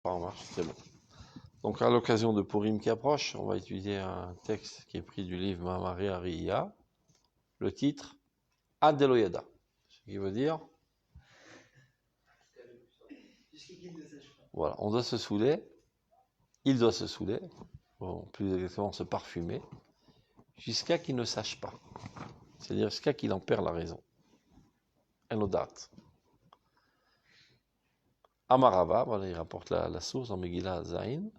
Ça marche, c'est bon. Donc, à l'occasion de Purim qui approche, on va étudier un texte qui est pris du livre Mahamari Ariya, le titre Adeloyada, ce qui veut dire voilà, on doit se saouler, il doit se saouler, bon, plus exactement se parfumer, jusqu'à qu'il ne sache pas, c'est-à-dire jusqu'à qu'il en perd la raison. Enodat. Amarava, voilà, il rapporte la source dans Megillah Zain.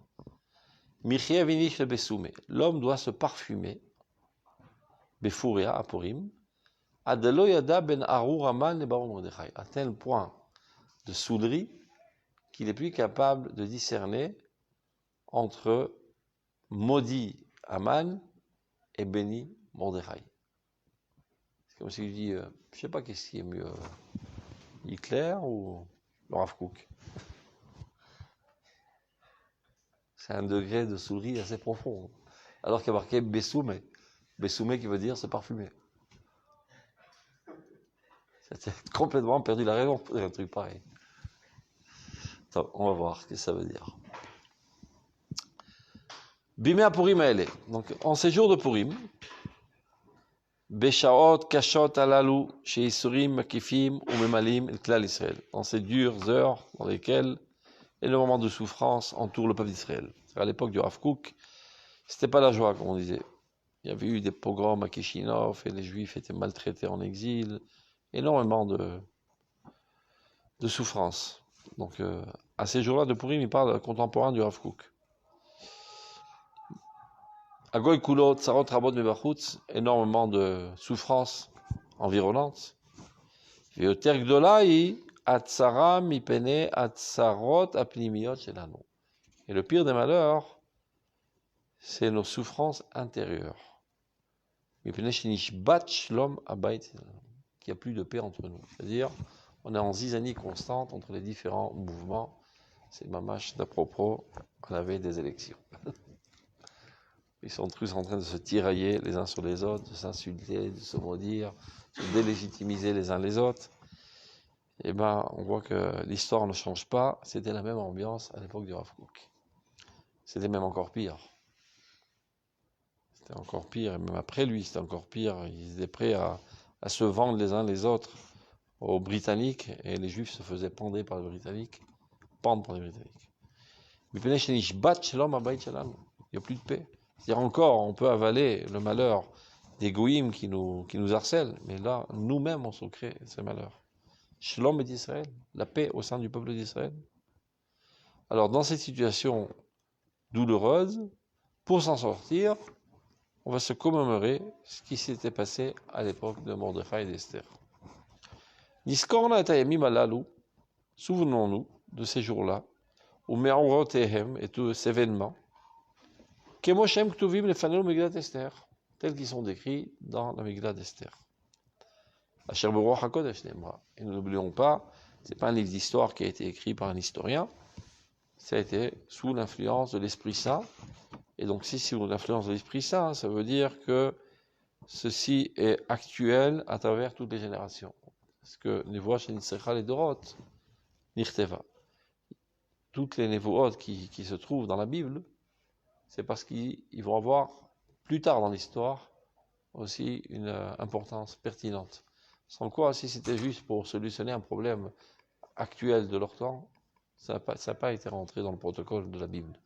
Michie vinish le besoumé. L'homme doit se parfumer, Befuria à Purim, Adeloyada ben Arur Aman le Baron Mordechai, à tel point de saoulerie qu'il est plus capable de discerner entre maudit Aman et béni Mordechai. C'est comme s'il dit, je sais pas qu'est-ce qui est mieux, Hitler ou le Rav Kook. C'est un degré de saoulerie assez profond. Alors qu'il y a marqué Bessoumé. Bessoumé qui veut dire se parfumer. C'était complètement perdu la raison pour dire un truc pareil. Attends, on va voir ce que ça veut dire. Bimé à Purim Aele. Donc, en ces jours de Purim, Beshaot, Kashot, Alalu, chez Isurim, Makifim, ou Memalim, et Klal Israël. Dans ces dures heures dans lesquelles énormément de souffrance entoure le peuple d'Israël. À l'époque du Rav Kook, c'était pas la joie, comme on disait. Il y avait eu des pogroms à Kishinov et les Juifs étaient maltraités en exil. Énormément de souffrance. Donc, à ces jours-là de Purim, il parle contemporain du Rav Kook. Agoy Kulot, Tsarot, Rabot, Mebachutz, énormément de souffrances environnantes. Et le pire des malheurs, c'est nos souffrances intérieures. Qu'il n'y a plus de paix entre nous. C'est-à-dire, on est en zizanie constante entre les différents mouvements. C'est mamash d'à propos à la veille des élections. Ils sont tous en train de se tirailler les uns sur les autres, de s'insulter, de se maudire, de se délégitimiser les uns les autres. Et ben, on voit que l'histoire ne change pas. C'était la même ambiance à l'époque du Rav Kook. C'était même encore pire. C'était encore pire, et même après lui, c'était encore pire. Ils étaient prêts à se vendre les uns les autres aux Britanniques, et les Juifs se faisaient pendre par les Britanniques. Pendre par les Britanniques. Il n'y a plus de paix. C'est-à-dire encore, on peut avaler le malheur des goïms qui nous harcèlent, mais là, nous-mêmes, on se crée ces malheurs. Shalom et d'Israël, la paix au sein du peuple d'Israël. Alors, dans cette situation douloureuse, pour s'en sortir, on va se commémorer ce qui s'était passé à l'époque de Mordechai et d'Esther. Niskorna et Ayamim alalu, souvenons-nous de ces jours-là, où Me'orotehem et tous ces événements, Kemoshem Ktuvim lefanenu Megillat Esther, tels qu'ils sont décrits dans la Megillat d'Esther. Asher Beruach HaKodesh Nemra. Et nous n'oublions pas, ce n'est pas un livre d'histoire qui a été écrit par un historien, ça a été sous l'influence de l'Esprit Saint. Et donc, si sous l'influence de l'Esprit Saint, ça veut dire que ceci est actuel à travers toutes les générations. Parce que Nevoah Shenitzrecha les Dorot, Nichteva. Toutes les Nevoot qui se trouvent dans la Bible, c'est parce qu'ils vont avoir, plus tard dans l'histoire, aussi une importance pertinente. Sans quoi, si c'était juste pour solutionner un problème actuel de leur temps, ça n'a pas été rentré dans le protocole de la Bible.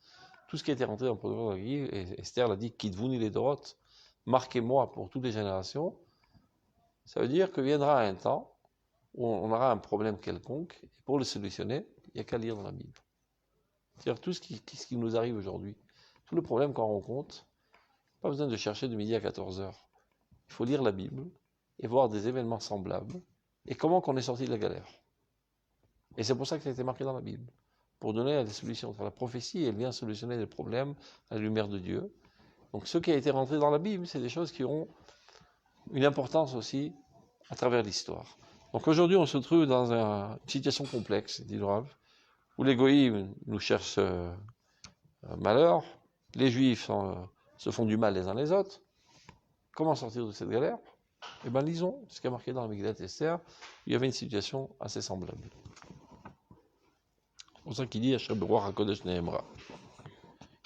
Tout ce qui a été rentré dans le protocole de la Bible, et Esther l'a dit, Kitvuni les Dorot, marquez-moi pour toutes les générations, ça veut dire que viendra un temps où on aura un problème quelconque, et pour le solutionner, il n'y a qu'à lire dans la Bible. C'est-à-dire tout ce qui nous arrive aujourd'hui, tout le problème qu'on rencontre, pas besoin de chercher de midi à 14h. Il faut lire la Bible et voir des événements semblables et comment qu'on est sorti de la galère. Et c'est pour ça que ça a été marqué dans la Bible, pour donner des solutions. La prophétie, elle vient solutionner des problèmes à la lumière de Dieu. Donc ce qui a été rentré dans la Bible, c'est des choses qui ont une importance aussi à travers l'histoire. Donc aujourd'hui, on se trouve dans une situation complexe, dit le Rav, où les goïms nous cherchent malheur, les Juifs se font du mal les uns les autres. Comment sortir de cette galère? Eh bien, lisons ce qui est marqué dans la Megillat Esther. Il y avait une situation assez semblable. pour ça qu'il dit Asher beruach hakodesh neemra.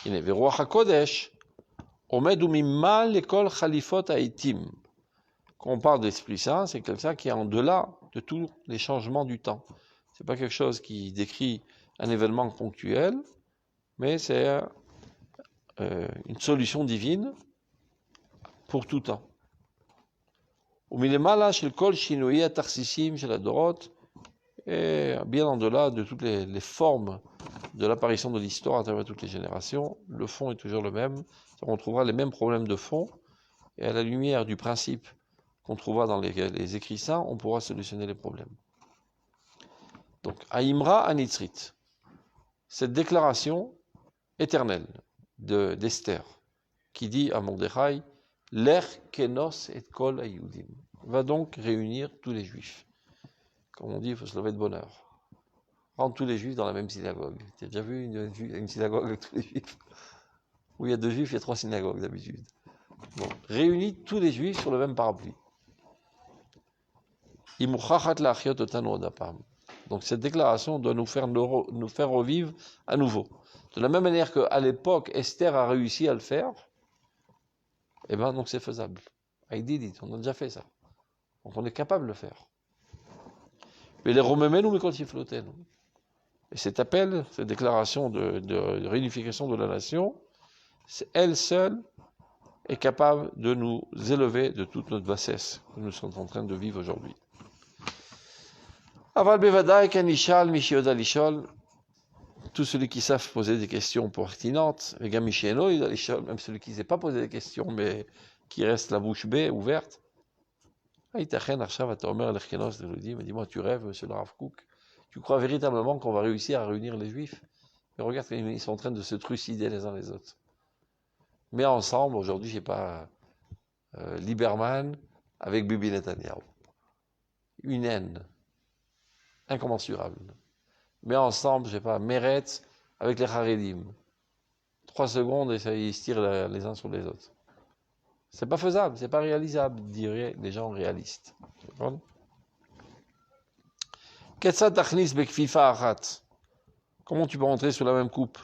Hine veruach hakodesh omed umimal lekol chalifot ha'itim. Quand on parle d'Esprit Saint, c'est quelqu'un qui est en delà de tous les changements du temps. C'est pas quelque chose qui décrit un événement ponctuel, mais c'est une solution divine pour tout temps. ומלמעלה של כל שינויי התכסיסים של הדורות, et bien en delà de toutes les formes de l'apparition de l'histoire à travers toutes les générations, le fond est toujours le même. On trouvera les mêmes problèmes de fond, et à la lumière du principe qu'on trouvera dans les écrits saints, on pourra solutionner les problèmes. Donc, Aïmra Anitzrit, cette déclaration éternelle d'Esther, qui dit à Mordechai, L'er kenos et kol ayudim, va donc réunir tous les juifs. Comme on dit, il faut se lever de bonne heure. Rendre tous les juifs dans la même synagogue. Tu as déjà vu une synagogue avec tous les juifs? Où il y a 2 juifs, il y a 3 synagogues d'habitude. Bon, réunit tous les juifs sur le même parapluie. Donc cette déclaration doit nous faire revivre à nouveau. De la même manière qu'à l'époque, Esther a réussi à le faire, et bien donc c'est faisable. I did it, on a déjà fait ça. Donc on est capable de le faire. Mais les Romains nous flottaient. Et cet appel, cette déclaration de réunification de la nation, elle seule est capable de nous élever de toute notre bassesse que nous sommes en train de vivre aujourd'hui. Aval bevadai kanishal mishiyoda lishol, tous ceux qui savent poser des questions pertinentes, même celui qui ne sait pas poser des questions, mais qui reste la bouche bée, ouverte. Dis-moi, tu rêves, monsieur le Rav Kook? Tu crois véritablement qu'on va réussir à réunir les Juifs? Mais regarde, ils sont en train de se trucider les uns les autres. Mais ensemble, aujourd'hui, je ne sais pas, Lieberman avec Bibi Netanyahu. Une haine incommensurable. Mais ensemble, je ne sais pas, Meretz avec les Haredim. 3 secondes et ça, ils se tirent les uns sur les autres. C'est pas faisable, c'est pas réalisable, diraient les gens réalistes. Comment tu peux rentrer sur la même coupe?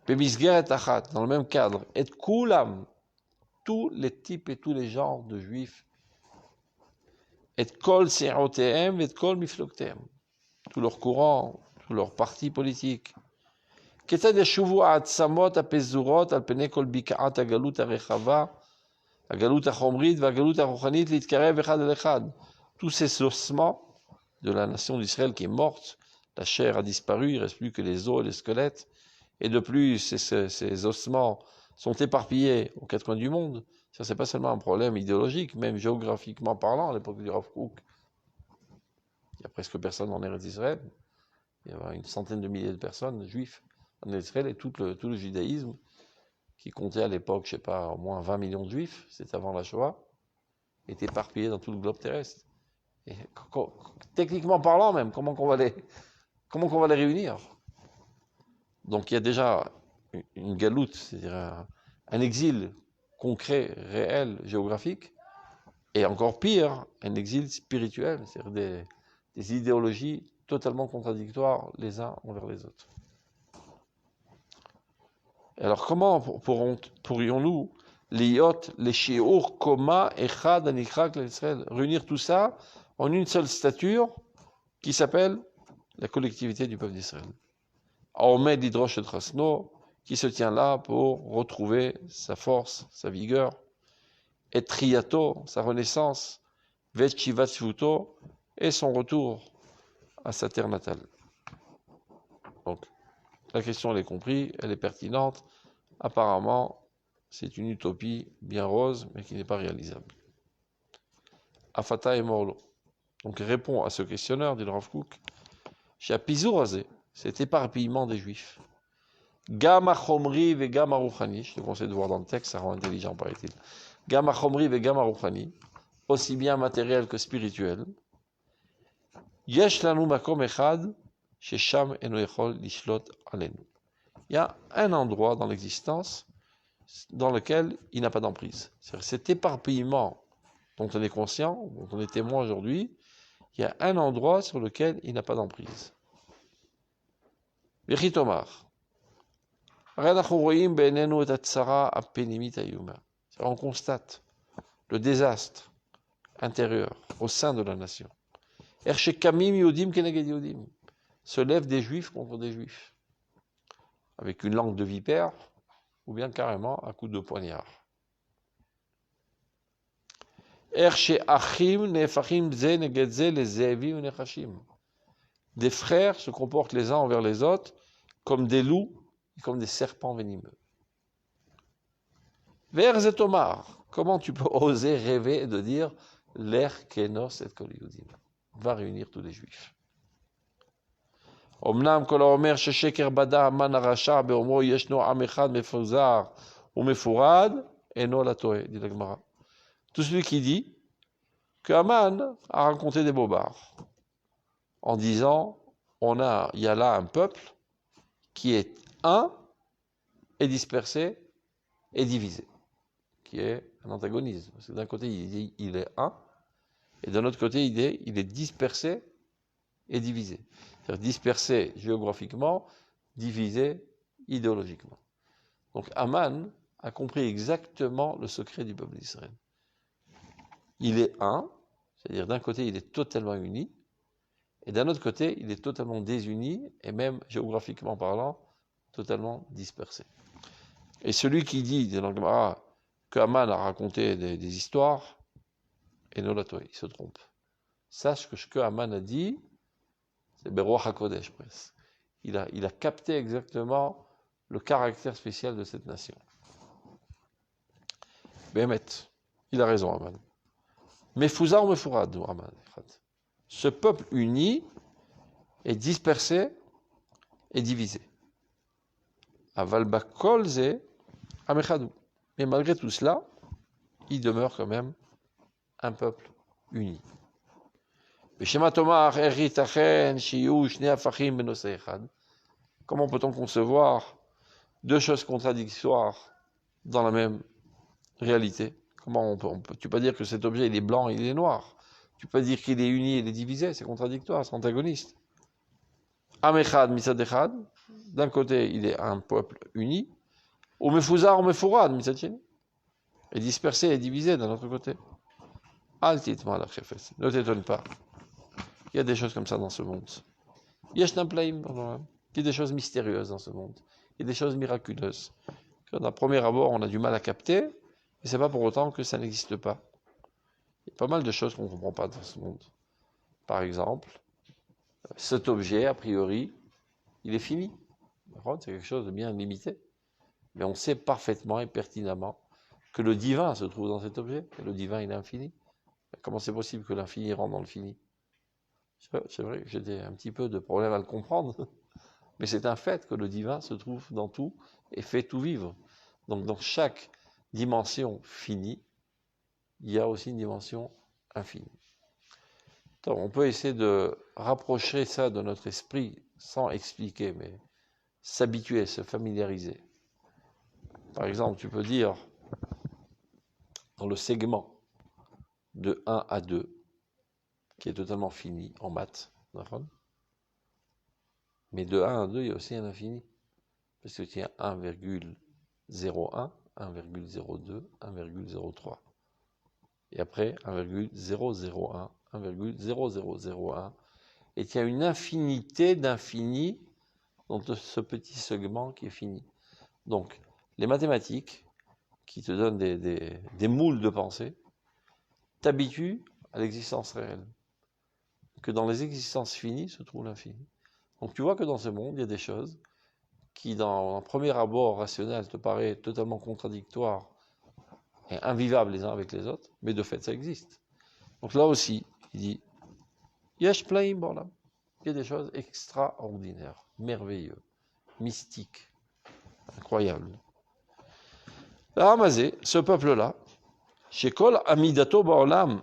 Dans le même cadre. Et kulam, tous les types et tous les genres de juifs. Et kol se'otehem et kol mifloktehem. Tous leurs courants, tous leurs partis politiques. Tous ces ossements de la nation d'Israël qui est morte, la chair a disparu, il ne reste plus que les os et les squelettes, et de plus, ces ossements sont éparpillés aux 4 coins du monde. Ça, c'est pas seulement un problème idéologique, même géographiquement parlant, à l'époque du Rav Kook. Il n'y a presque personne en Eretz Israël. Il y avait une centaine de milliers de personnes, juifs, en Israël, et tout le judaïsme, qui comptait à l'époque, je ne sais pas, au moins 20 millions de juifs, c'était avant la Shoah, est éparpillé dans tout le globe terrestre. Et, techniquement parlant même, comment qu'on va les réunir? Donc il y a déjà une galoute, c'est-à-dire un exil concret, réel, géographique, et encore pire, un exil spirituel, c'est-à-dire des idéologies totalement contradictoires les uns envers les autres. Alors comment pourrions-nous les shiur koma echad anikrak l'Israël, réunir tout ça en une seule stature qui s'appelle la collectivité du peuple d'Israël? Aomed Hidrosh Trasno, qui se tient là pour retrouver sa force, sa vigueur, et Triato, sa renaissance, Vetchivat Shvuto, et son retour à sa terre natale. Donc, la question, elle est comprise, elle est pertinente. Apparemment, c'est une utopie bien rose, mais qui n'est pas réalisable. Afata et Morlo. Donc, répond à ce questionneur, dit le Rav Kook, chez Pizorazé, cet éparpillement des Juifs. Gama Chomri ve Gama Rouchani, je te conseille de voir dans le texte, ça rend intelligent, paraît-il. Gama Chomri ve Gama Rouchani, aussi bien matériel que spirituel. Yesh lanu makom echad, shesham eno echol lishlot alenu. Il y a un endroit dans l'existence dans lequel il n'a pas d'emprise. C'est cet éparpillement dont on est conscient, dont on est témoin aujourd'hui, il y a un endroit sur lequel il n'a pas d'emprise. Vichitomar. On constate le désastre intérieur au sein de la nation. Se lèvent des juifs contre des juifs, avec une langue de vipère, ou bien carrément à coups de poignard. Des frères se comportent les uns envers les autres comme des loups et comme des serpents venimeux. Vers et Omar, comment tu peux oser rêver de dire l'er kenos et kol yudim va réunir tous les juifs. Omnam kol haomer shesheker bada haman harasha beomro yeshno am echad mefuzar ou mefurad eno la toé, dit la Gemara. Tout celui qui dit que Haman a raconté des bobards en disant il y a là un peuple qui est un et dispersé et divisé, qui est un antagonisme. Parce que d'un côté, il dit il est un, et d'un autre côté, il est dispersé et divisé. C'est-à-dire dispersé géographiquement, divisé idéologiquement. Donc Haman a compris exactement le secret du peuple d'Israël. Il est un, c'est-à-dire d'un côté, il est totalement uni, et d'un autre côté, il est totalement désuni, et même géographiquement parlant, totalement dispersé. Et celui qui dit dans le Gemara que Haman a raconté des histoires, et non la toi, il se trompe. Sache que ce que Haman a dit, c'est Beroach HaKodesh presque. Il a capté exactement le caractère spécial de cette nation. Bémet, il a raison Haman. Mefouza ou Mefourad, Haman. Ce peuple uni est dispersé et divisé. Aval bakol ze amechadou. Mais malgré tout cela, il demeure quand même un peuple uni. Comment peut-on concevoir deux choses contradictoires dans la même réalité? Comment tu peux pas dire que cet objet il est blanc et il est noir? Tu peux pas dire qu'il est uni et il est divisé, c'est contradictoire, c'est antagoniste. Amechad misad echad, d'un côté il est un peuple uni, ou mefuzar ou mefourad misad sheni, et dispersé et divisé d'un autre côté. Al titma la chefes, ne t'étonne pas. Il y a des choses comme ça dans ce monde. Il y a des choses mystérieuses dans ce monde. Il y a des choses miraculeuses. D'un premier abord, on a du mal à capter, mais ce n'est pas pour autant que ça n'existe pas. Il y a pas mal de choses qu'on ne comprend pas dans ce monde. Par exemple, cet objet, a priori, il est fini. C'est quelque chose de bien limité. Mais on sait parfaitement et pertinemment que le divin se trouve dans cet objet. Et le divin, il est infini. Comment c'est possible que l'infini rentre dans le fini? C'est vrai que j'ai un petit peu de problème à le comprendre. Mais c'est un fait que le divin se trouve dans tout et fait tout vivre. Donc dans chaque dimension finie, il y a aussi une dimension infinie. Donc, on peut essayer de rapprocher ça de notre esprit sans expliquer, mais s'habituer, se familiariser. Par exemple, tu peux dire dans le segment de 1 à 2, qui est totalement fini en maths, mais de 1 à 2, il y a aussi un infini. Parce que tu as 1,01, 1,02, 1,03. Et après, 1,001, 1,0001. Et il y a une infinité d'infinis dans ce petit segment qui est fini. Donc, les mathématiques, qui te donnent des moules de pensée, t'habituent à l'existence réelle. Que dans les existences finies se trouve l'infini. Donc tu vois que dans ce monde, il y a des choses qui, dans un premier abord rationnel, te paraissent totalement contradictoires et invivables les uns avec les autres, mais de fait, ça existe. Donc là aussi, il dit, Yesh plaim bolam. Il y a des choses extraordinaires, merveilleuses, mystiques, incroyables. La Hamazé, ce peuple-là, Shekol Amidato Baolam,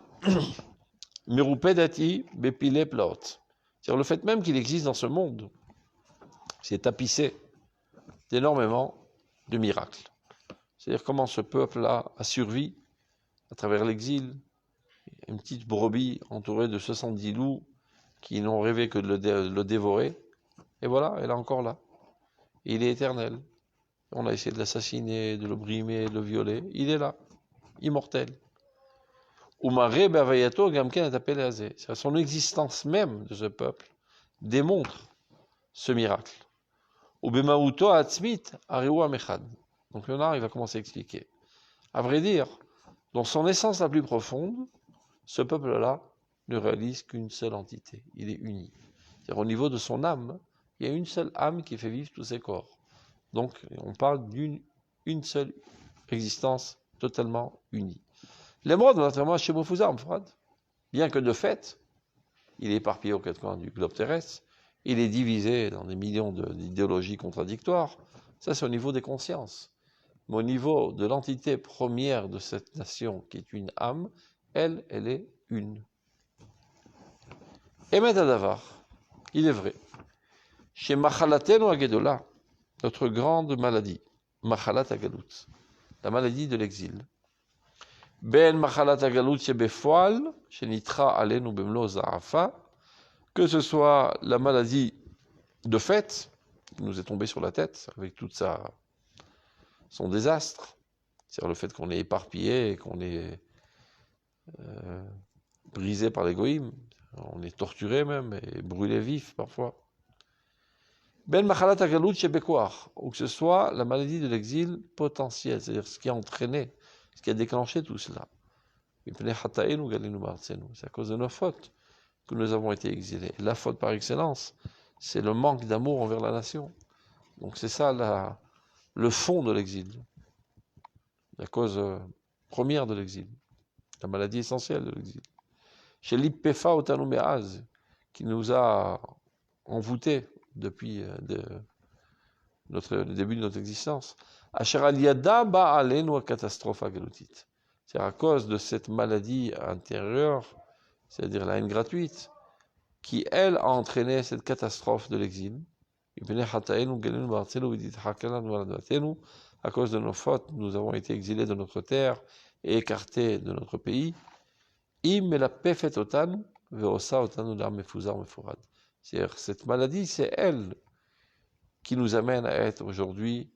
Mirupedati Bepile Plaot. C'est-à-dire le fait même qu'il existe dans ce monde, c'est tapissé d'énormément de miracles. C'est-à-dire comment ce peuple-là a survécu à travers l'exil, une petite brebis entourée de 70 loups qui n'ont rêvé que de le dévorer. Et voilà, elle est encore là. et il est éternel. On a essayé de l'assassiner, de le brimer, de le violer. Il est là, immortel. Son existence même de ce peuple démontre ce miracle. Donc Léonard, il va commencer à expliquer. À vrai dire, dans son essence la plus profonde, ce peuple-là ne réalise qu'une seule entité. Il est uni. C'est-à-dire au niveau de son âme, il y a une seule âme qui fait vivre tous ses corps. Donc on parle d'une seule existence totalement unie. L'émeraude, notamment chez Bofuzam, bien que de fait, il est éparpillé aux quatre coins du globe terrestre, il est divisé dans des millions d'idéologies contradictoires. Ça, c'est au niveau des consciences. Mais au niveau de l'entité première de cette nation, qui est une âme, elle est une. Emet Adavar, il est vrai. Chez Machalatenu Agedola, notre grande maladie, Machalat Agalut, la maladie de l'exil. Ben Machalat Agalut Shebefoal, Shenitra Alenu Bemlo Zarafa, que ce soit la maladie de fait, qui nous est tombée sur la tête, avec tout son désastre, c'est-à-dire le fait qu'on est éparpillé et qu'on est brisé par l'égoïsme, on est torturé même et brûlé vif parfois. Ben Machalat Agalut Shebekoar, ou que ce soit la maladie de l'exil potentiel, c'est-à-dire ce qui a entraîné, ce qui a déclenché tout cela. C'est à cause de nos fautes que nous avons été exilés. La faute par excellence, c'est le manque d'amour envers la nation. Donc c'est ça le fond de l'exil, la cause première de l'exil, la maladie essentielle de l'exil. Chez l'Ippefa Otanu Me'az, qui nous a envoûtés depuis le début de notre existence. Asher Aliada Ba'alenu catastrophe galutit. C'est à cause de cette maladie intérieure, c'est-à-dire la haine gratuite, qui, elle, a entraîné cette catastrophe de l'exil. À cause de nos fautes, nous avons été exilés de notre terre et écartés de notre pays. C'est-à-dire, cette maladie, c'est elle qui nous amène à être aujourd'hui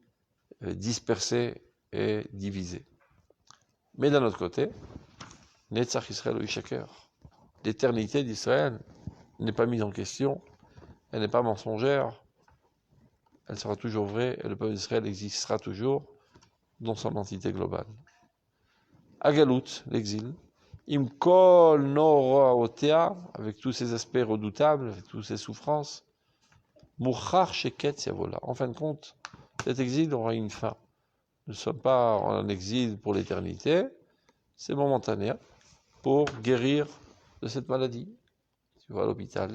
dispersés et divisés. Mais d'un autre côté, Netzach Israël Ishaker, l'éternité d'Israël n'est pas mise en question, elle n'est pas mensongère, elle sera toujours vraie et le peuple d'Israël existera toujours dans son entité globale. Agalut, l'exil, Imkol Noraotea, avec tous ses aspects redoutables, avec toutes ses souffrances, Mouchar Sheket Yavola. En fin de compte, cet exil aura une fin. Nous ne sommes pas en exil pour l'éternité, c'est momentané pour guérir de cette maladie. Tu vas à l'hôpital,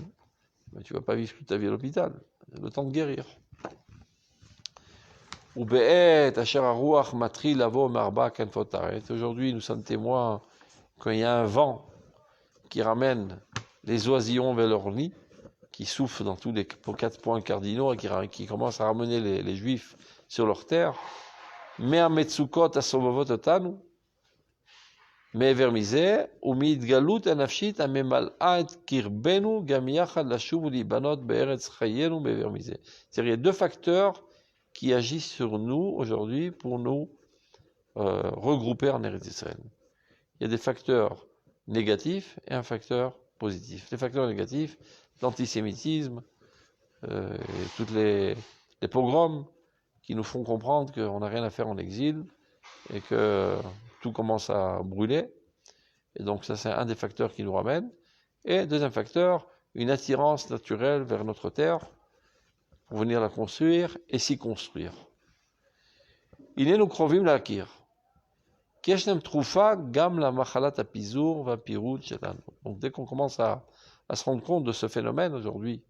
mais tu ne vas pas vivre toute ta vie à l'hôpital, le temps de guérir. Aujourd'hui, nous sommes témoins qu'il y a un vent qui ramène les oisillons vers leur nid, qui souffle dans tous les quatre points cardinaux et qui commence à ramener les Juifs sur leur terre. Mais à Metsukot asovavot otanu, mais vermisé, ou mitgalut anafshit amemal'at kirbenu gam yachad lashuv libanot be'eretz chayenu bevermisé. C'est-à-dire, il y a deux facteurs qui agissent sur nous aujourd'hui pour nous regrouper en Eretz Israël. Il y a des facteurs négatifs et un facteur positif. Les facteurs négatifs, l'antisémitisme, et toutes les pogroms qui nous font comprendre qu'on n'a rien à faire en exil et que tout commence à brûler. Et donc ça, c'est un des facteurs qui nous ramène. Et deuxième facteur, une attirance naturelle vers notre terre pour venir la construire et s'y construire. Il est nous krovim la akir. Kieshnem troufa gam la machalat apizur va pirut shelan. Donc dès qu'on commence à se rendre compte de ce phénomène aujourd'hui,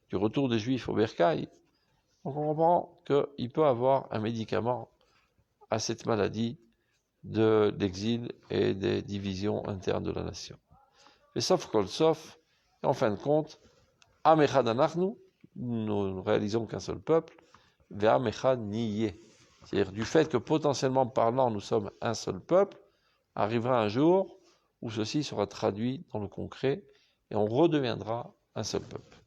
du retour des Juifs au Bercail, on comprend qu'il peut avoir un médicament à cette maladie de l'exil et des divisions internes de la nation. Et sauf kol sauf, en fin de compte, Amechad Anachnu, nous ne réalisons qu'un seul peuple, Ve'amechad Niyeh. C'est-à-dire du fait que potentiellement parlant, nous sommes un seul peuple, arrivera un jour où ceci sera traduit dans le concret et on redeviendra un seul peuple.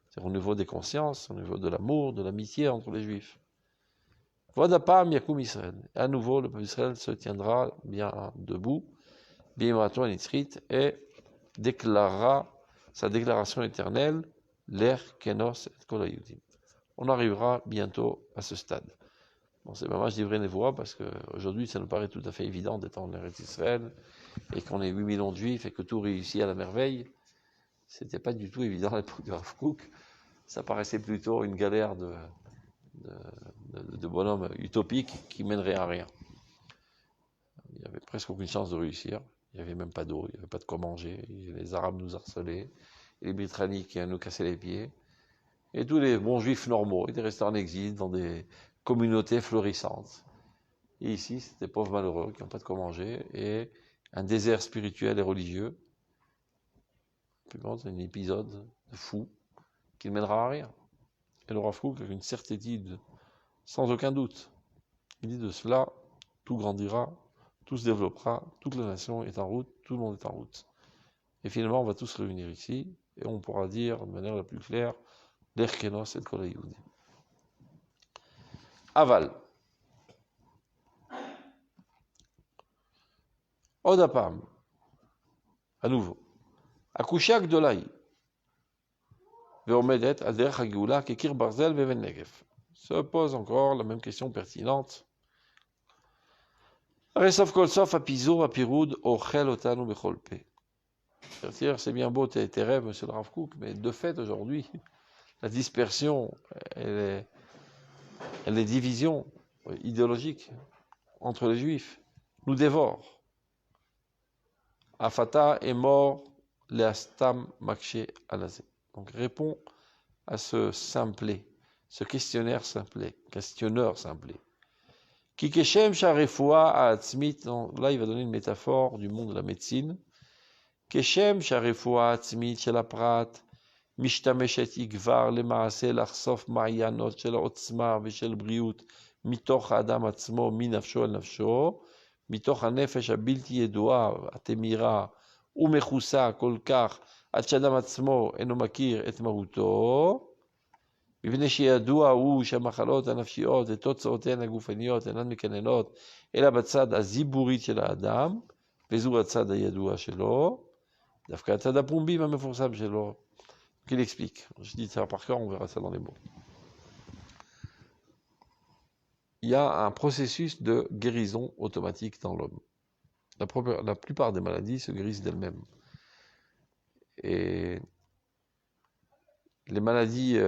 C'est au niveau des consciences, au niveau de l'amour, de l'amitié entre les Juifs. Vodapam Yakum Israël. À nouveau, le peuple d'Israël se tiendra bien debout, Bimrato Nitzrit, et déclarera sa déclaration éternelle, l'Er Kenos et Kol HaYudim. On arrivera bientôt à ce stade. Bon, c'est dommage d'Ivrei Nevoa parce qu'aujourd'hui, ça nous paraît tout à fait évident d'être en Eretz Israël et qu'on est 8 millions de juifs et que tout réussit à la merveille. C'était pas du tout évident à l'époque de Rav Kook. Ça paraissait plutôt une galère de bonhomme utopique qui mènerait à rien. Il n'y avait presque aucune chance de réussir. Il n'y avait même pas d'eau, il n'y avait pas de quoi manger. Les Arabes nous harcelaient, les Britanniques nous cassaient les pieds. Et tous les bons juifs normaux étaient restés en exil dans des communautés florissantes. Et ici, c'est des pauvres malheureux qui n'ont pas de quoi manger et un désert spirituel et religieux. C'est un épisode de fou qui ne mènera à rien. Et le Rav Kook, avec une certitude, sans aucun doute, il dit de cela, tout grandira, tout se développera, toute la nation est en route, tout le monde est en route. Et finalement, on va tous se réunir ici et on pourra dire de manière la plus claire, l'Erkenos et le Kol HaYudim. Aval. Odapam. À nouveau. Akushia Gdolai. Veomedet Ader Hagioula Kekir Barzel Veven Negev. Se pose encore la même question pertinente. Resov Kolsov Apizo Apiroud Ochel Otanu Becholpe. C'est bien beau tes rêves, monsieur le Rav Kook, mais de fait, aujourd'hui, la dispersion et les divisions idéologiques entre les Juifs nous dévorent. Afata est mort, leastam makshe alazé. Donc réponds à ce simplet, ce questionneur simplet. Kikeshem sharefoua atzmit. Là, il va donner une métaphore du monde de la médecine. Keshem sharefoua atzmit shel הפרט משתמשת יגבר למעשה לחשוף מעיינות של עוצמה ושל בריאות מתוך האדם עצמו, מנפשו אל נפשו, מתוך הנפש הבלתי ידועה, התמירה ומכוסה כל כך, עד שאדם עצמו אינו מכיר את מהותו, מפני שידוע הוא שהמחלות הנפשיות ותוצאותיהן הגופניות אינן מקננות, אלא בצד הזיבורית של האדם, וזו הצד הידוע שלו, דווקא הצד הפומבי והמפורסם שלו. Qu'il explique. Je dis ça par cœur, on verra ça dans les mots. Il y a un processus de guérison automatique dans l'homme. La plupart des maladies se guérissent d'elles-mêmes. Et les maladies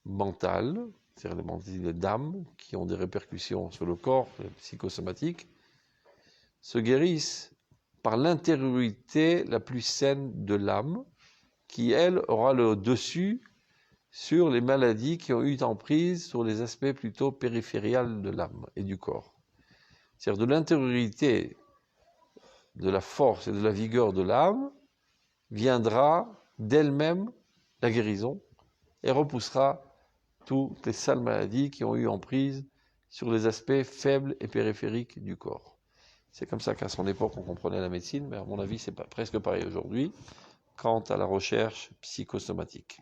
mentales, c'est-à-dire les maladies d'âme, qui ont des répercussions sur le corps, les psychosomatiques, se guérissent par l'intériorité la plus saine de l'âme, qui, elle, aura le dessus sur les maladies qui ont eu emprise sur les aspects plutôt périphériels de l'âme et du corps. C'est-à-dire de l'intériorité, de la force et de la vigueur de l'âme, viendra d'elle-même la guérison et repoussera toutes les sales maladies qui ont eu emprise sur les aspects faibles et périphériques du corps. C'est comme ça qu'à son époque on comprenait la médecine, mais à mon avis c'est presque pareil aujourd'hui quant à la recherche psychosomatique.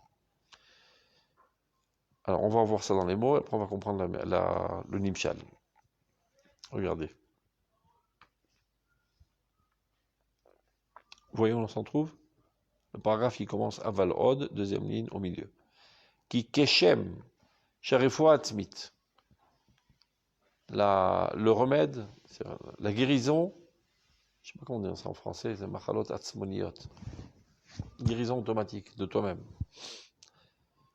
Alors, on va voir ça dans les mots, et après on va comprendre le Nimshal. Regardez. Vous voyez où on s'en trouve? Le paragraphe qui commence Aval Od, deuxième ligne au milieu. Ki Keshem, Sharefua Atzmit. Le remède, la guérison, je ne sais pas comment on dit ça en français, c'est Machalot Atzmoniot. Guérison automatique de toi-même.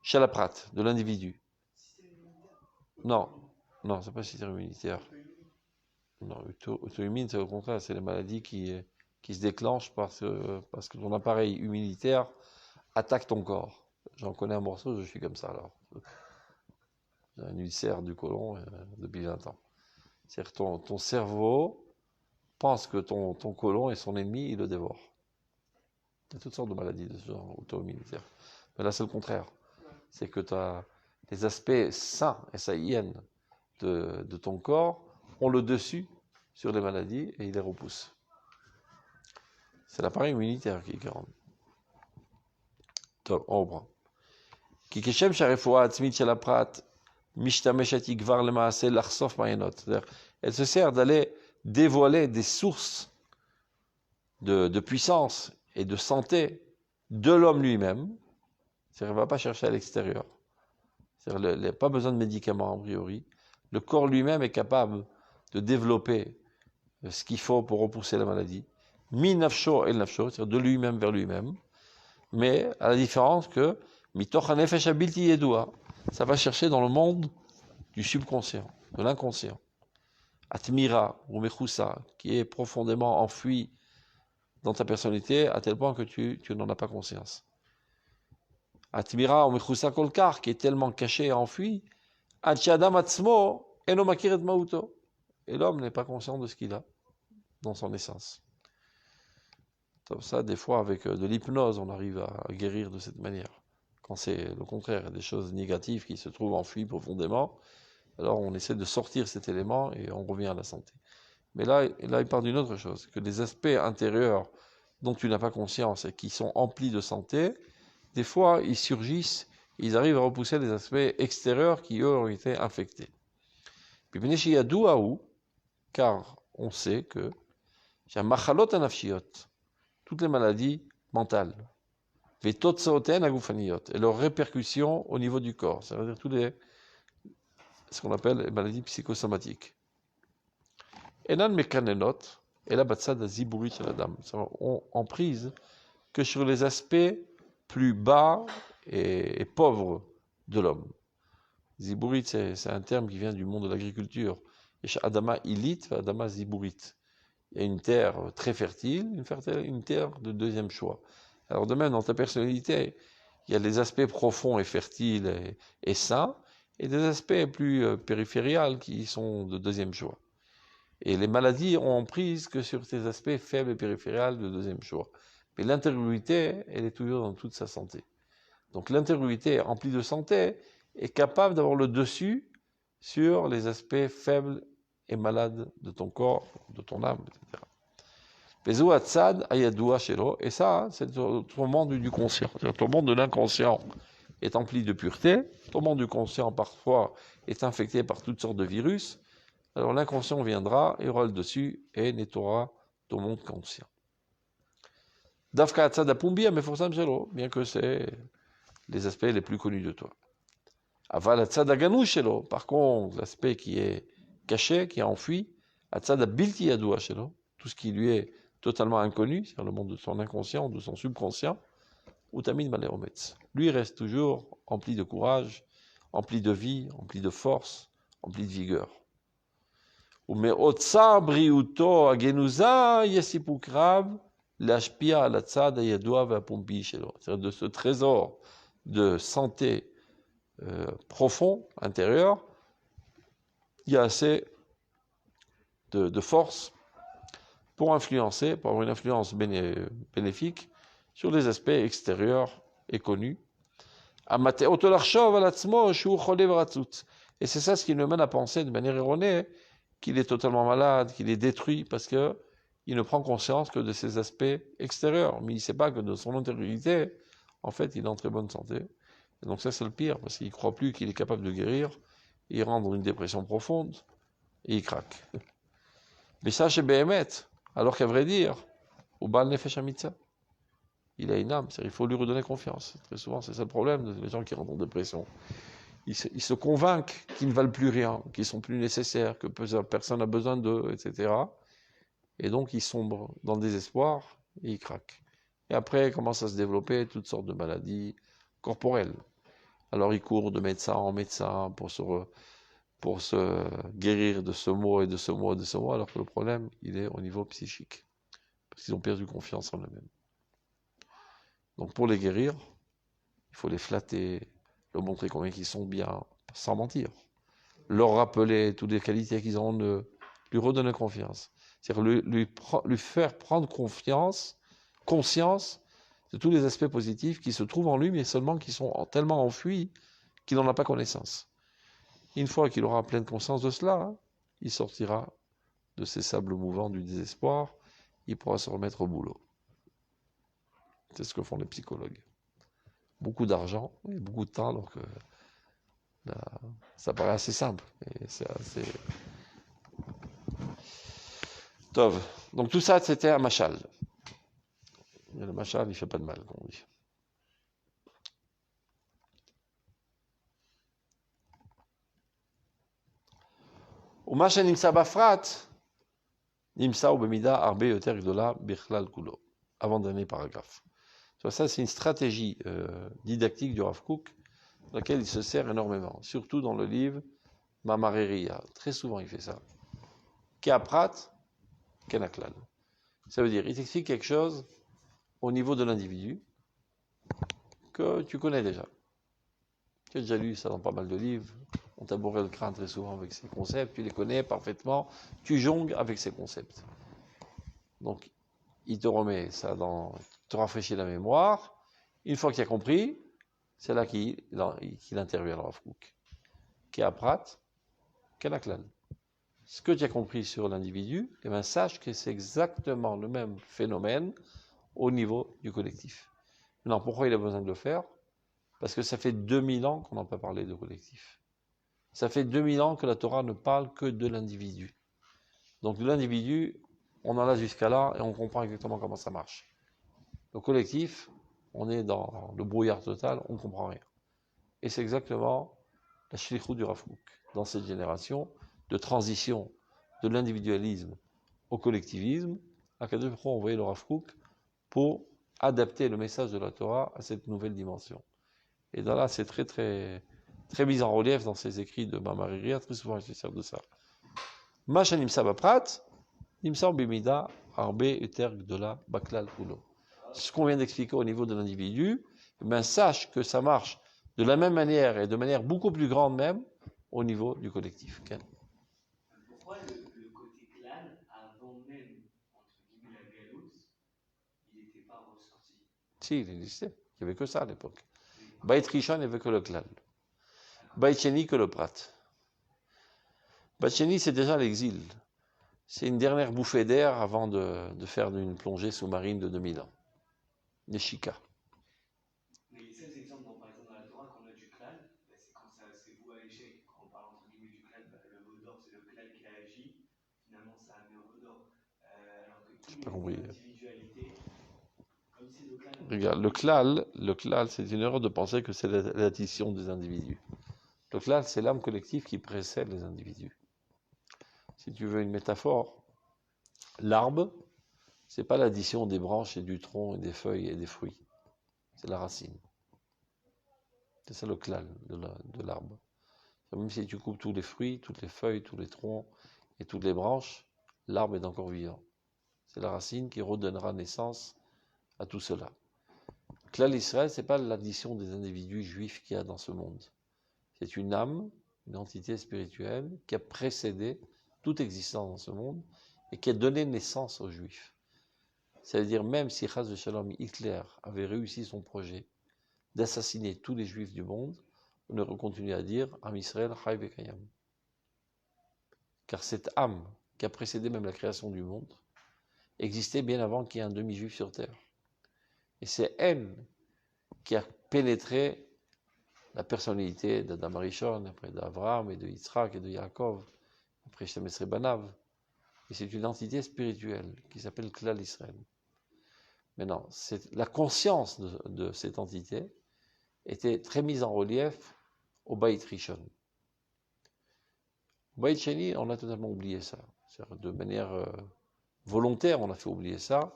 Shalaprat, de l'individu. Non, c'est pas système immunitaire. Non, auto-immune, c'est au contraire, c'est les maladies qui se déclenchent parce que ton appareil immunitaire attaque ton corps. J'en connais un morceau, je suis comme ça alors. J'ai un ulcère du côlon depuis 20 ans. C'est-à-dire que ton cerveau pense que ton côlon est son ennemi, il le dévore. Il y a toutes sortes de maladies de ce genre auto-immunitaire. Mais là, c'est le contraire. C'est que tu as les aspects sains, S-A-I-N, de ton corps, ont le dessus sur les maladies et ils les repoussent. C'est l'appareil immunitaire qui est garant. Top, on reprend. Ki keshem sharefoua atzmit shel haprat Mishtameshet ikvar lemaase l'arsof mayenot. C'est-à-dire, elle se sert d'aller dévoiler des sources de puissance et de santé de l'homme lui-même. C'est-à-dire, elle ne va pas chercher à l'extérieur. C'est-à-dire, il n'y a pas besoin de médicaments a priori. Le corps lui-même est capable de développer ce qu'il faut pour repousser la maladie. Mi nafsho el nafsho, c'est-à-dire de lui-même vers lui-même. Mais à la différence que mitoch hanefesh habilti yedua, ça va chercher dans le monde du subconscient, de l'inconscient. Atmira ou mechoussa, qui est profondément enfoui dans ta personnalité à tel point que tu n'en as pas conscience. Atmira ou mechoussa kolkar, qui est tellement caché et enfoui, achadam atzmo eno makir et mauto. Et l'homme n'est pas conscient de ce qu'il a dans son essence. Comme ça, des fois, avec de l'hypnose, on arrive à guérir de cette manière. Quand c'est le contraire, des choses négatives qui se trouvent enfouies profondément, alors on essaie de sortir cet élément et on revient à la santé. Mais là il parle d'une autre chose, que les aspects intérieurs dont tu n'as pas conscience et qui sont emplis de santé, des fois, ils surgissent, ils arrivent à repousser les aspects extérieurs qui, eux, ont été infectés. Car on sait que toutes les maladies mentales, et leurs répercussions au niveau du corps, c'est-à-dire ce qu'on appelle les maladies psychosomatiques. Enan mekanenot, et la batsad zibouri chez la dame, ont en prise que sur les aspects plus bas et pauvres de l'homme. Ziburit, c'est un terme qui vient du monde de l'agriculture. Et chez Adama Ilit, Adama Ziburit. Il y a une terre très fertile, une terre de deuxième choix. Alors de même, dans ta personnalité, il y a les aspects profonds et fertiles et sains, et des aspects plus périphériels qui sont de deuxième choix. Et les maladies ont en prise que sur ces aspects faibles et périphériels de deuxième choix. Mais l'intériorité, elle est toujours dans toute sa santé. Donc l'intériorité remplie de santé est capable d'avoir le dessus sur les aspects faibles et malades de ton corps, de ton âme, etc. Et ça, c'est ton monde du conscient. Ton monde de l'inconscient est empli de pureté. Ton monde du conscient, parfois, est infecté par toutes sortes de virus. Alors l'inconscient viendra et aura le dessus et nettoiera ton monde conscient. Dafka Atzad Apumbia, mais Forsam Shelo, bien que c'est les aspects les plus connus de toi. Aval Atzad Aganu Shelo, par contre, l'aspect qui est caché, qui est enfoui, Atzad Abilti Yadua Shelo, tout ce qui lui est totalement inconnu, c'est-à-dire le monde de son inconscient, de son subconscient, Utamin Maleometz. Lui reste toujours empli de courage, empli de vie, empli de force, empli de vigueur. ומאוצר בריאותו הגנוזה יש סיפוק רב להשפיע על הצד הידוע והפומבי שלו. C'est-à-dire de ce trésor de santé profond, intérieur, il y a assez de force pour influencer, pour avoir une influence bénéfique sur les aspects extérieurs et connus. Et c'est ça ce qui nous mène à penser de manière erronée qu'il est totalement malade, qu'il est détruit, parce qu'il ne prend conscience que de ses aspects extérieurs. Mais il ne sait pas que de son intériorité, en fait, il est en très bonne santé. Et donc ça, c'est le pire, parce qu'il ne croit plus qu'il est capable de guérir, il rentre dans une dépression profonde, et il craque. Mais ça, chez Béhémet, alors qu'à vrai dire, au Baal Nefesh Amitza, il a une âme, il faut lui redonner confiance. Très souvent, c'est ça le problème des gens qui rentrent en dépression. Ils se convainquent qu'ils ne valent plus rien, qu'ils sont plus nécessaires, que personne n'a besoin d'eux, etc. Et donc ils sombrent dans le désespoir et ils craquent. Et après, commencent à se développer toutes sortes de maladies corporelles. Alors ils courent de médecin en médecin pour se guérir de ce mot et de ce mot et de ce mot, alors que le problème, il est au niveau psychique. Parce qu'ils ont perdu confiance en eux-mêmes. Donc pour les guérir, il faut les flatter, leur montrer combien ils sont bien, sans mentir. Leur rappeler toutes les qualités qu'ils ont en eux, lui redonner confiance. C'est-à-dire lui faire prendre conscience de tous les aspects positifs qui se trouvent en lui, mais seulement qui sont tellement enfouis qu'il n'en a pas connaissance. Une fois qu'il aura pleine conscience de cela, il sortira de ces sables mouvants du désespoir, il pourra se remettre au boulot. C'est ce que font les psychologues. Beaucoup d'argent et beaucoup de temps, alors que Là, ça paraît assez simple. Et c'est assez... Tov. Donc tout ça, c'était un machal. Et le machal, il ne fait pas de mal, comme on dit. ומה שנמצא בפרט, נמצא ובמידה הרבה יותר גדולה בכלל כולו. Avant-dernier paragraphe. Ça, c'est une stratégie didactique du Rav Kook, dans laquelle il se sert énormément, surtout dans le livre Mamareria. Très souvent, il fait ça. Keaprat, kenaklal. Ça veut dire, il t'explique quelque chose au niveau de l'individu que tu connais déjà. Tu as déjà lu ça dans pas mal de livres. On t'a bourré le crâne très souvent avec ces concepts. Tu les connais parfaitement. Tu jongles avec ces concepts. Donc, il te remet ça te rafraîchit la mémoire. Une fois qu'il a compris, c'est là qu'il intervient, le Rav Kook. Keaprat, kenaklal. Ce que tu as compris sur l'individu, eh bien, sache que c'est exactement le même phénomène au niveau du collectif. Maintenant, pourquoi il a besoin de le faire? Parce que ça fait 2000 ans qu'on n'a pas parlé de collectif. Ça fait 2000 ans que la Torah ne parle que de l'individu. Donc de l'individu, on en a jusqu'à là et on comprend exactement comment ça marche. Le collectif, on est dans le brouillard total, on ne comprend rien. Et c'est exactement la shlichut du Rav Kook dans cette génération de transition de l'individualisme au collectivisme. Akadosh Baruch Hu a envoyé le Rav Kook pour adapter le message de la Torah à cette nouvelle dimension. Et dans là, c'est très, très, très mis en relief dans ses écrits de Mamareria, très souvent il se sert de ça. Masha nimsa baprat, nimsa bimida, arbe eter gdola baklal kulo. Ce qu'on vient d'expliquer au niveau de l'individu, sache que ça marche de la même manière et de manière beaucoup plus grande même au niveau du collectif. Okay. Pourquoi le côté clan, avant même, entre guillemets, la galoute, il n'était pas ressorti? Si, il existait. Il n'y avait que ça à l'époque. Bait Rishon, il n'y avait que le clan. Bait Sheni, que le prat. Bait Sheni, c'est déjà l'exil. C'est une dernière bouffée d'air avant de faire une plongée sous-marine de 2000 ans. Neshika. Mais les seuls exemples, par exemple, dans la Torah, qu'on a du clan, c'est quand c'est vous à l'échec. Quand on parle entre guillemets du clan, le Vaudor, c'est le clan qui a agi. Finalement, ça a amené au Vaudor. Alors que toutes les individualités, comme c'est le clan. Regarde, le klal, c'est une erreur de penser que c'est l'addition des individus. Le klal, c'est l'âme collective qui précède les individus. Si tu veux une métaphore, l'arbre, c'est pas l'addition des branches et du tronc et des feuilles et des fruits. C'est la racine. C'est ça le klal de l'arbre. Même si tu coupes tous les fruits, toutes les feuilles, tous les troncs et toutes les branches, l'arbre est encore vivant. C'est la racine qui redonnera naissance à tout cela. Klal Israël, ce n'est pas l'addition des individus juifs qu'il y a dans ce monde. C'est une âme, une entité spirituelle qui a précédé toute existence dans ce monde et qui a donné naissance aux juifs. C'est-à-dire même si Chas de Shalom Hitler avait réussi son projet d'assassiner tous les juifs du monde, on aurait continué à dire Am Israël Chai Vekayam. Car cette âme qui a précédé même la création du monde existait bien avant qu'il y ait un demi-juif sur terre. Et c'est elle qui a pénétré la personnalité d'Adam Arishon, après d'Avraham et de Yitzhak et de Yaakov, après Shemesh Banav. Et c'est une entité spirituelle qui s'appelle Klal Israël. Maintenant, la conscience de cette entité était très mise en relief au Beit Rishon. Au Beit Sheni, on a totalement oublié ça. De manière volontaire, on a fait oublier ça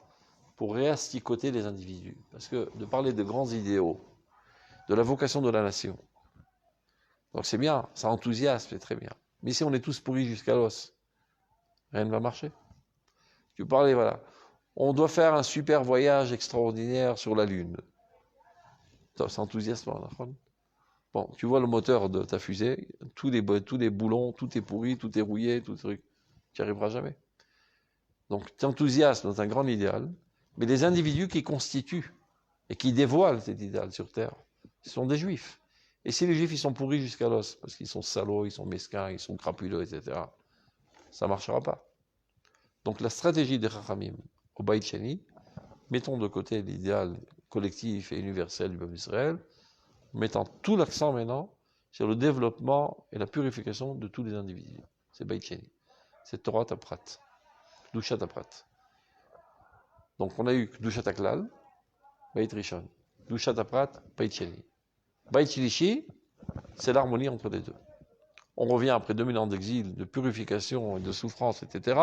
pour réasticoter les individus. Parce que de parler de grands idéaux, de la vocation de la nation, donc c'est bien, ça enthousiasme, c'est très bien. Mais si on est tous pourris jusqu'à l'os, rien ne va marcher. Tu parlais, voilà, on doit faire un super voyage extraordinaire sur la Lune. C'est enthousiasmant, la. Bon, tu vois le moteur de ta fusée, tous les boulons, tout est pourri, tout est rouillé, tout truc. Tu n'y arriveras jamais. Donc, tu enthousiasmes dans un grand idéal, mais les individus qui constituent et qui dévoilent cet idéal sur Terre, ce sont des juifs. Et si les juifs, ils sont pourris jusqu'à l'os, parce qu'ils sont salauds, ils sont mesquins, ils sont crapuleux, etc., ça ne marchera pas. Donc, la stratégie des Chachamim au Beit Sheni, mettons de côté l'idéal collectif et universel du peuple d'Israël, mettant tout l'accent maintenant sur le développement et la purification de tous les individus. C'est Beit Sheni. C'est Torah Taprat. Kedushat Taprat. Donc on a eu Kedushat Haklal, Beit Rishon. Kedushat Taprat, Beit Sheni. Beit Shlishi, c'est l'harmonie entre les deux. On revient après 2000 ans d'exil, de purification et de souffrance, etc.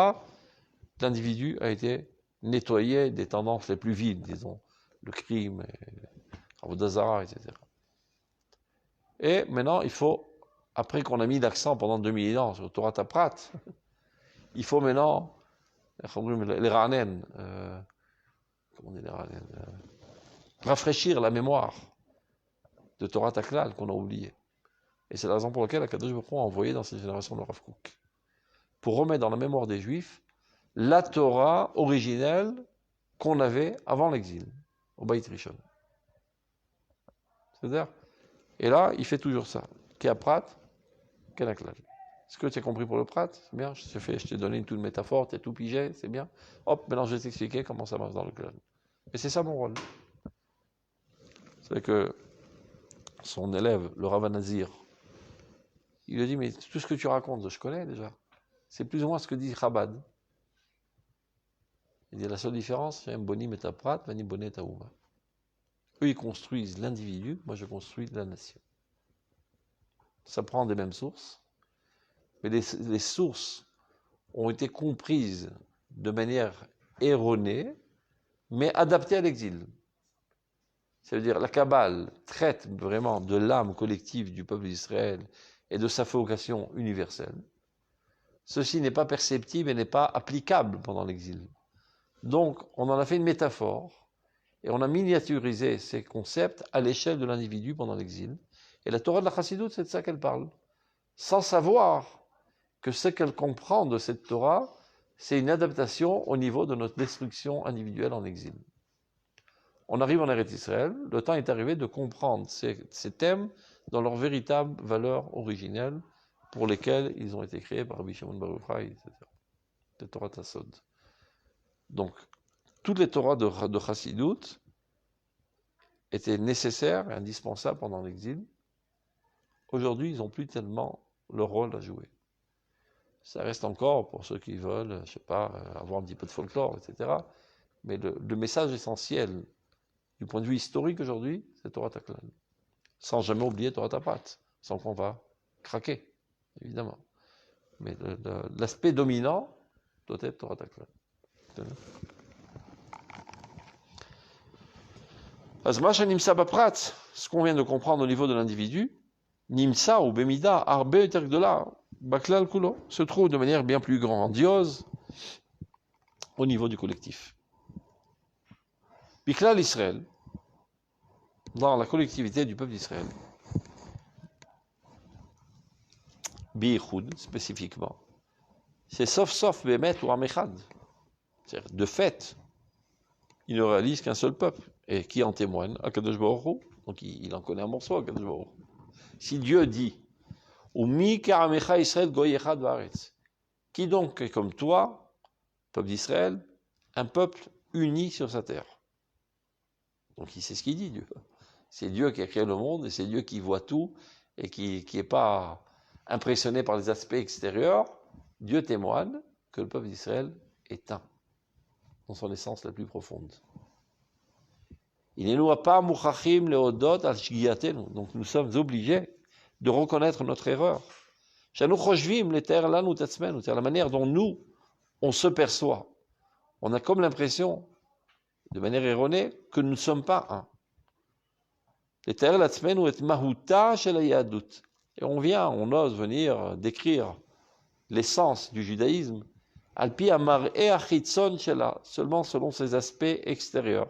L'individu a été nettoyé des tendances les plus viles, disons, le crime, Avodazara, etc. Et maintenant, il faut, après qu'on a mis l'accent pendant 2000 ans sur Torah Taprat, il faut maintenant, les Ranen, comment on dit les Ranen, rafraîchir la mémoire de Torah Taklal qu'on a oublié. Et c'est la raison pour laquelle Akadosh Baruch Hu a envoyé dans cette génération le Rav Kook, pour remettre dans la mémoire des Juifs la Torah originelle qu'on avait avant l'exil, au Beit Rishon. C'est-à-dire, et là, il fait toujours ça. Keaprat, Kenaklal. Est-ce que tu as compris pour le prat? C'est bien, je t'ai donné toute une métaphore, tu as tout pigé, c'est bien. Hop, maintenant je vais t'expliquer comment ça marche dans le klal. Et c'est ça mon rôle. C'est que son élève, le Rav Nazir, il lui dit, mais tout ce que tu racontes, je connais déjà. C'est plus ou moins ce que dit Chabad. Il dit, la seule différence, c'est un boni metaprat, mani boni taouma. Eux, ils construisent l'individu, moi je construis la nation. Ça prend des mêmes sources, mais les sources ont été comprises de manière erronée, mais adaptées à l'exil. C'est-à-dire, la Kabbale traite vraiment de l'âme collective du peuple d'Israël et de sa vocation universelle. Ceci n'est pas perceptible et n'est pas applicable pendant l'exil. Donc, on en a fait une métaphore et on a miniaturisé ces concepts à l'échelle de l'individu pendant l'exil. Et la Torah de la Chassidoute, c'est de ça qu'elle parle. Sans savoir que ce qu'elle comprend de cette Torah, c'est une adaptation au niveau de notre destruction individuelle en exil. On arrive en Eretz Israël, le temps est arrivé de comprendre ces thèmes dans leur véritable valeur originelle pour lesquelles ils ont été créés par Rabbi Shimon bar Yochai, etc. De Torah Tassod. Donc, toutes les Torahs de Chassidut étaient nécessaires et indispensables pendant l'exil. Aujourd'hui, ils n'ont plus tellement leur rôle à jouer. Ça reste encore pour ceux qui veulent, je sais pas, avoir un petit peu de folklore, etc. Mais le message essentiel, du point de vue historique aujourd'hui, c'est Torah Taklal. Sans jamais oublier Torah Tapat, sans qu'on va craquer, évidemment. Mais l'aspect dominant doit être Torah Taklal. Azmacha Nimsa Baprat, ce qu'on vient de comprendre au niveau de l'individu, Nimsa ou Bemida, Arbe Tergdola, Baklal Kulo, se trouve de manière bien plus grandiose au niveau du collectif. Biklal Israël, dans la collectivité du peuple d'Israël, Bi'echud spécifiquement, c'est sauf Bemet ou Amechad. C'est-à-dire, de fait, il ne réalise qu'un seul peuple. Et qui en témoigne? Akadosh Baruch Hu. Donc il en connaît un morceau, Akadosh Baruch Hu. Si Dieu dit, Umi ka'amecha Israël goy echad ba'aretz, qui donc est comme toi, peuple d'Israël, un peuple uni sur sa terre? Donc il sait ce qu'il dit, Dieu. C'est Dieu qui a créé le monde et c'est Dieu qui voit tout et qui n'est pas impressionné par les aspects extérieurs. Dieu témoigne que le peuple d'Israël est un, dans son essence la plus profonde. Il n'est pas mouchachim leodot al shgiatenu. Donc nous sommes obligés de reconnaître notre erreur. Shanu choshvim leter lanu tatzmenu. C'est la manière dont nous, on se perçoit. On a comme l'impression, de manière erronée, que nous ne sommes pas un. Leter latzmenu et mahuta shel hayadut. Et on ose venir décrire l'essence du judaïsme, alpi amar e achitzon shela, seulement selon ses aspects extérieurs.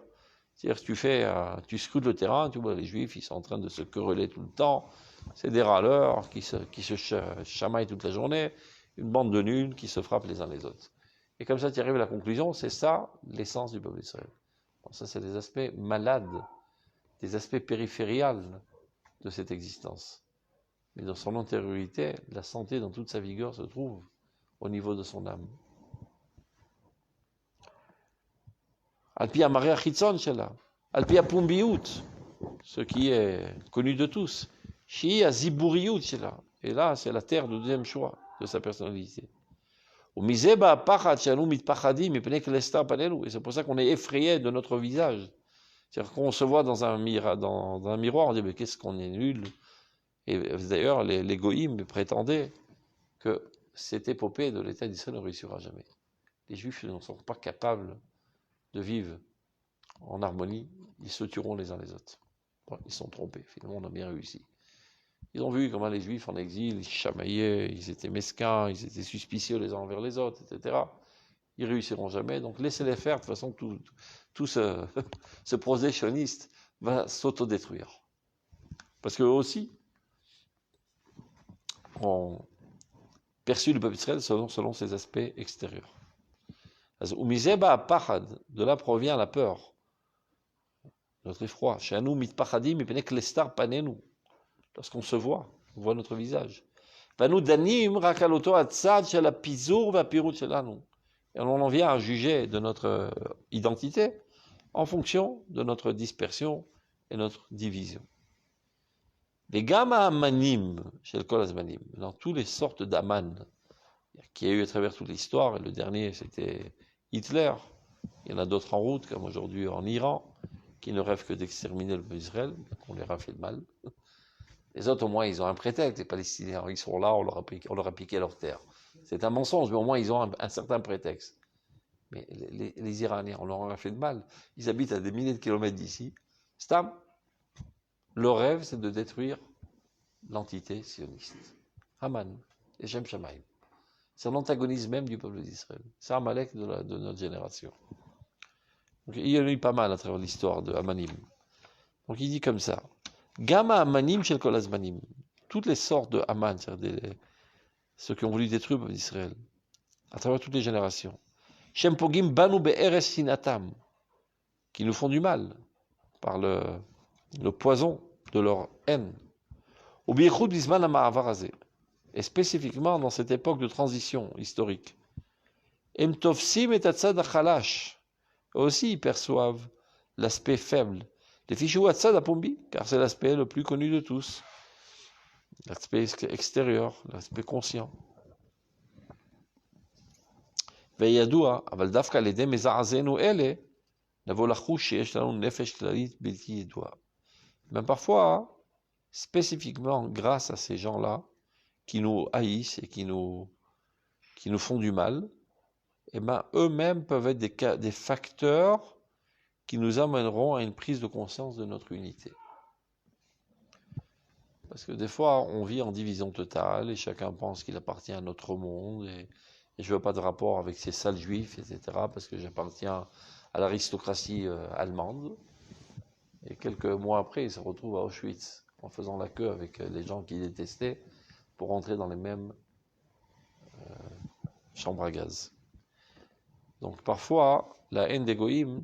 C'est-à-dire que tu scrutes le terrain, tu vois les Juifs, ils sont en train de se quereller tout le temps, c'est des râleurs qui se chamaillent toute la journée, une bande de nuls qui se frappent les uns les autres. Et comme ça, tu arrives à la conclusion, c'est ça l'essence du peuple d'Israël. Bon, ça, c'est des aspects malades, des aspects périphériels de cette existence. Mais dans son antériorité, la santé dans toute sa vigueur se trouve au niveau de son âme. Alpi Amaria Chitzon Shela, Alpi Pumbiout, ce qui est connu de tous, Shi Aziburiut, c'est là. Et là, c'est la terre du deuxième choix de sa personnalité. Et c'est pour ça qu'on est effrayé de notre visage. C'est-à-dire qu'on se voit dans un miroir, on dit, mais qu'est-ce qu'on est nul. Et d'ailleurs, les goïms prétendaient que cette épopée de l'État d'Israël ne réussira jamais. Les Juifs ne sont pas capables de vivre en harmonie, ils se tueront les uns les autres. Bon, ils sont trompés, finalement on a bien réussi. Ils ont vu comment les Juifs en exil, ils chamaillaient, ils étaient mesquins, ils étaient suspicieux les uns envers les autres, etc. Ils réussiront jamais, donc laissez-les faire, de toute façon tout ce projet sioniste va s'autodétruire. Parce qu'eux aussi ont perçu le peuple d'Israël selon ses aspects extérieurs. De là provient la peur, notre effroi. Lorsqu'on se voit, on voit notre visage. Et on en vient à juger de notre identité en fonction de notre dispersion et notre division. Les gamma amanim, chez le kol azmanim, dans toutes les sortes d'aman qu'il y a eu à travers toute l'histoire, et le dernier c'était Hitler, il y en a d'autres en route, comme aujourd'hui en Iran, qui ne rêvent que d'exterminer le peuple d'Israël, qu'on leur a fait de mal. Les autres, au moins, ils ont un prétexte, les Palestiniens, ils sont là, on leur a piqué leur terre. C'est un mensonge, mais au moins, ils ont un certain prétexte. Mais les Iraniens, on leur a fait de mal. Ils habitent à des milliers de kilomètres d'ici. Stam, leur rêve, c'est de détruire l'entité sioniste. Haman, et Shem Shamaim. C'est l'antagonisme même du peuple d'Israël. C'est Amalek de notre génération. Donc, il y en a eu pas mal à travers l'histoire de Amanim. Donc il dit comme ça. Gamma Amanim shel kol azmanim. Toutes les sortes de Haman, c'est-à-dire ceux qui ont voulu détruire le peuple d'Israël, à travers toutes les générations. Shem pogim banu be'eres sinatam, qui nous font du mal par le poison de leur haine. Ou bi'echud bisman ha'ma'avar hazeh. Et spécifiquement dans cette époque de transition historique. Em tofsim et atzad hachalash. Aussi ils perçoivent l'aspect faible. Les fichou atzad apombi, car c'est l'aspect le plus connu de tous. L'aspect extérieur, l'aspect conscient. Ve'yadua, aval dafka l'edem meza'azenu ele, navo lachush sheyesh lanu nefesh klalit bilti yedua. Même parfois, spécifiquement grâce à ces gens-là, qui nous haïssent et qui nous font du mal, eh ben, eux-mêmes peuvent être des facteurs qui nous amèneront à une prise de conscience de notre unité. Parce que des fois, on vit en division totale et chacun pense qu'il appartient à notre monde et je veux pas de rapport avec ces sales juifs, etc. parce que j'appartiens à l'aristocratie allemande. Et quelques mois après, il se retrouve à Auschwitz en faisant la queue avec les gens qu'il détestait pour entrer dans les mêmes chambres à gaz. Donc parfois, la haine des goïms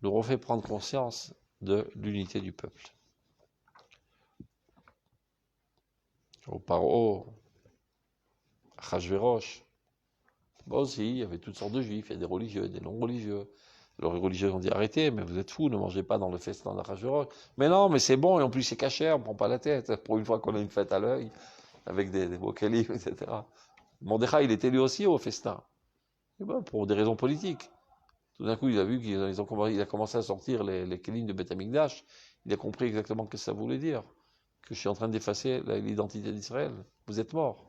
nous refait prendre conscience de l'unité du peuple. Au Paro, à Achashverosh, aussi, il y avait toutes sortes de juifs, il y a des religieux, des non-religieux. Alors les religieux ont dit arrêtez, mais vous êtes fous, ne mangez pas dans le festin d'Achashverosh. Mais non, mais c'est bon, et en plus c'est cachère, on ne prend pas la tête. Pour une fois qu'on a une fête à l'œil, avec des beaux califs, etc. Mordechai, il était lui aussi au festin. Et ben, pour des raisons politiques. Tout d'un coup, il a vu qu'il a commencé à sortir les kelim de Beth Amikdash. Il a compris exactement ce que ça voulait dire. Que je suis en train d'effacer l'identité d'Israël. Vous êtes morts.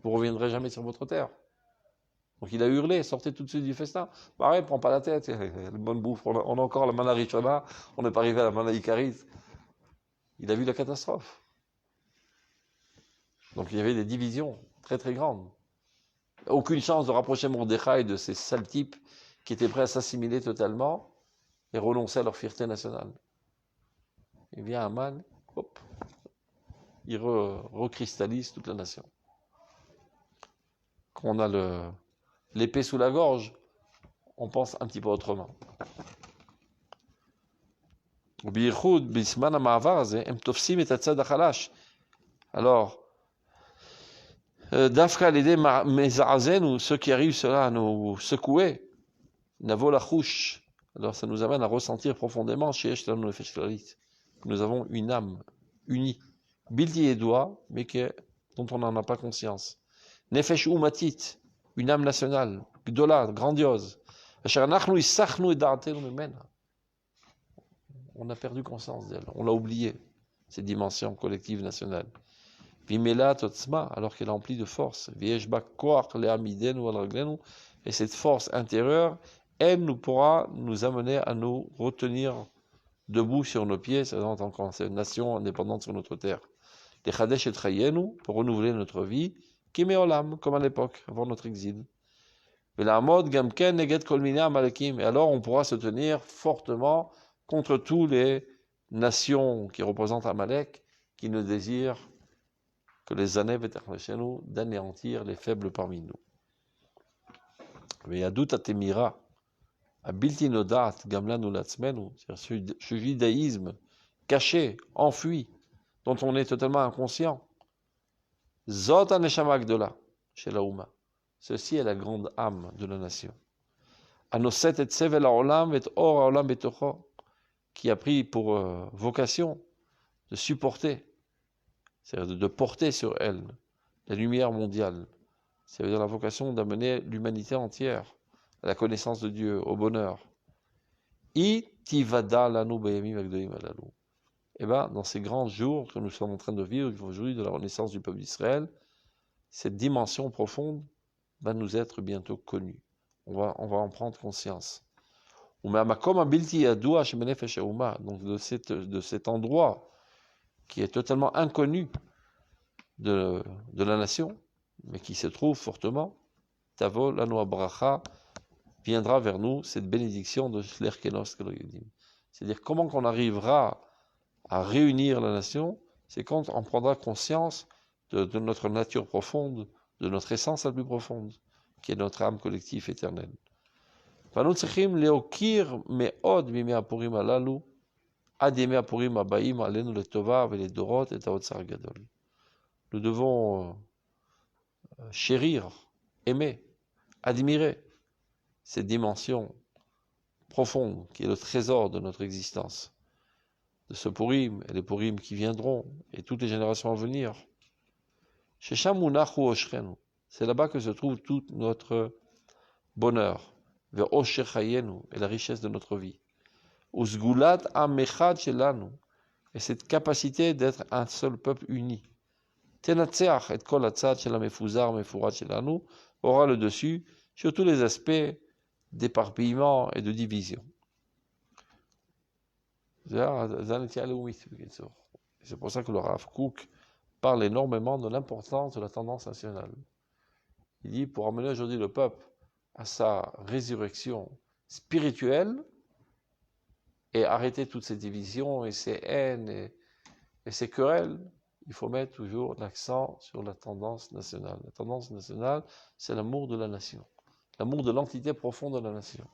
Vous ne reviendrez jamais sur votre terre. Donc il a hurlé, sortez tout de suite du festin. Pareil, prends pas la tête. Le bonne bouffe. On a encore la mana Rishona. On n'est pas arrivé à la mana Ikarit. Il a vu la catastrophe. Donc il y avait des divisions très très grandes. Aucune chance de rapprocher Mordechai de ces sales types qui étaient prêts à s'assimiler totalement et renoncer à leur fierté nationale. Il vient Haman, hop, il recristallise toute la nation. Quand on a l'épée sous la gorge, on pense un petit peu autrement. Alors, Dafka l'idée mezazen ou ceux qui arrivent cela à nous secouer, navo la chouche. Alors ça nous amène à ressentir profondément chez que nous avons une âme unie, Bilti Edoua, mais dont on n'en a pas conscience. Nefesh Umatit, une âme nationale, Gdola, grandiose. On a perdu conscience d'elle, on l'a oubliée, cette dimension collective nationale. Vimela Totzma, alors qu'elle est emplie de force. Vieshba Koach Leamiden ou Alraglenu, et cette force intérieure, elle nous pourra nous amener à nous retenir debout sur nos pieds, c'est-à-dire en tant que nation indépendante sur notre terre. Les Chadesh et Trayenu, pour renouveler notre vie, Kimeolam, comme à l'époque, avant notre exil. Et alors on pourra se tenir fortement contre tous les nations qui représentent Amalek, qui ne désirent que les années d'anéantir les faibles parmi nous. Ce judaïsme caché, enfui, dont on est totalement inconscient. Zot aneshama gdola, chez la Ouma. Ceci est la grande âme de la nation. Anoset et tsevel haolam et or haolam betocho, qui a pris pour vocation de supporter, c'est-à-dire de porter sur elle la lumière mondiale. C'est-à-dire la vocation d'amener l'humanité entière à la connaissance de Dieu, au bonheur. I tivada lanu beyamim agdolim alalu. Eh bien, dans ces grands jours que nous sommes en train de vivre aujourd'hui de la renaissance du peuple d'Israël, cette dimension profonde va nous être bientôt connue. On va en prendre conscience. Donc de cet endroit qui est totalement inconnu de la nation, mais qui se trouve fortement, Tavo lanu bracha, viendra vers nous cette bénédiction de Shler Kenos Keloyedim. C'est-à-dire comment qu'on arrivera à réunir la nation, c'est quand on prendra conscience de notre nature profonde, de notre essence la plus profonde, qui est notre âme collective éternelle. Nous devons chérir, aimer, admirer cette dimension profonde qui est le trésor de notre existence, de ce Purim et les Purim qui viendront et toutes les générations à venir. C'est là-bas que se trouve tout notre bonheur, vers Osher Chayenu et la richesse de notre vie. Uzgulat Amechad Shelanu, et cette capacité d'être un seul peuple uni. Tenatseach et Kol Hatzad Shel HaMefuzar Mefurat Shelanu aura le dessus sur tous les aspects d'éparpillement et de division. C'est pour ça que le Rav Kook parle énormément de l'importance de la tendance nationale. Il dit, pour amener aujourd'hui le peuple à sa résurrection spirituelle et arrêter toutes ces divisions et ces haines et ces querelles, il faut mettre toujours l'accent sur la tendance nationale. La tendance nationale, c'est l'amour de la nation, l'amour de l'entité profonde de la nation.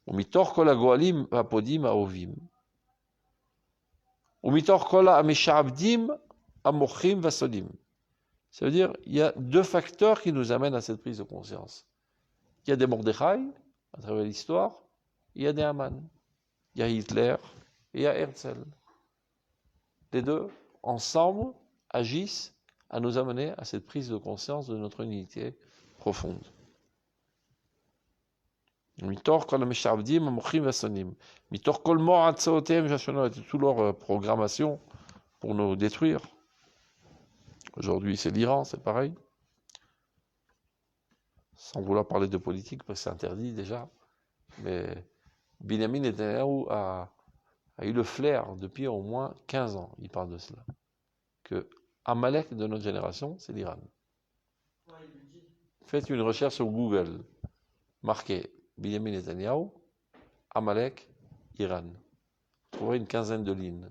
Umitor kol hagoalim hapodim haovim. Umitor kol hameshabdim hamochim vasodim. Ça veut dire, il y a deux facteurs qui nous amènent à cette prise de conscience. Il y a des Mordechai, à travers l'histoire, il y a des Haman, il y a Hitler et il y a Herzl. Les deux, ensemble, agissent à nous amener à cette prise de conscience de notre unité profonde. Mitor kol hameshabdim hamochim vasodim. Mitor kol mo'atzaotem jashono, toute leur programmation pour nous détruire. Aujourd'hui, c'est l'Iran, c'est pareil. Sans vouloir parler de politique, parce que c'est interdit déjà. Mais Binyamin Netanyahu a eu le flair depuis au moins 15 ans, il parle de cela. Que Amalek de notre génération, c'est l'Iran. Ouais, faites une recherche sur Google. Marquez Binyamin Netanyahu, Amalek, Iran. Vous trouverez une quinzaine de lignes.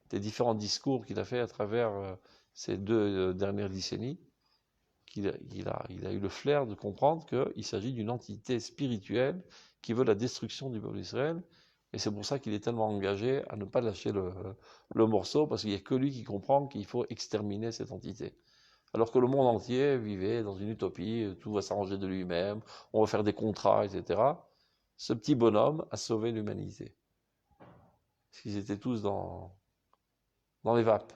Des différents discours qu'il a fait à travers ces deux dernières décennies, qu'il a eu le flair de comprendre qu'il s'agit d'une entité spirituelle qui veut la destruction du peuple d'Israël, et c'est pour ça qu'il est tellement engagé à ne pas lâcher le morceau, parce qu'il n'y a que lui qui comprend qu'il faut exterminer cette entité. Alors que le monde entier vivait dans une utopie, tout va s'arranger de lui-même, on va faire des contrats, etc. Ce petit bonhomme a sauvé l'humanité. Parce qu'ils étaient tous dans les vapes.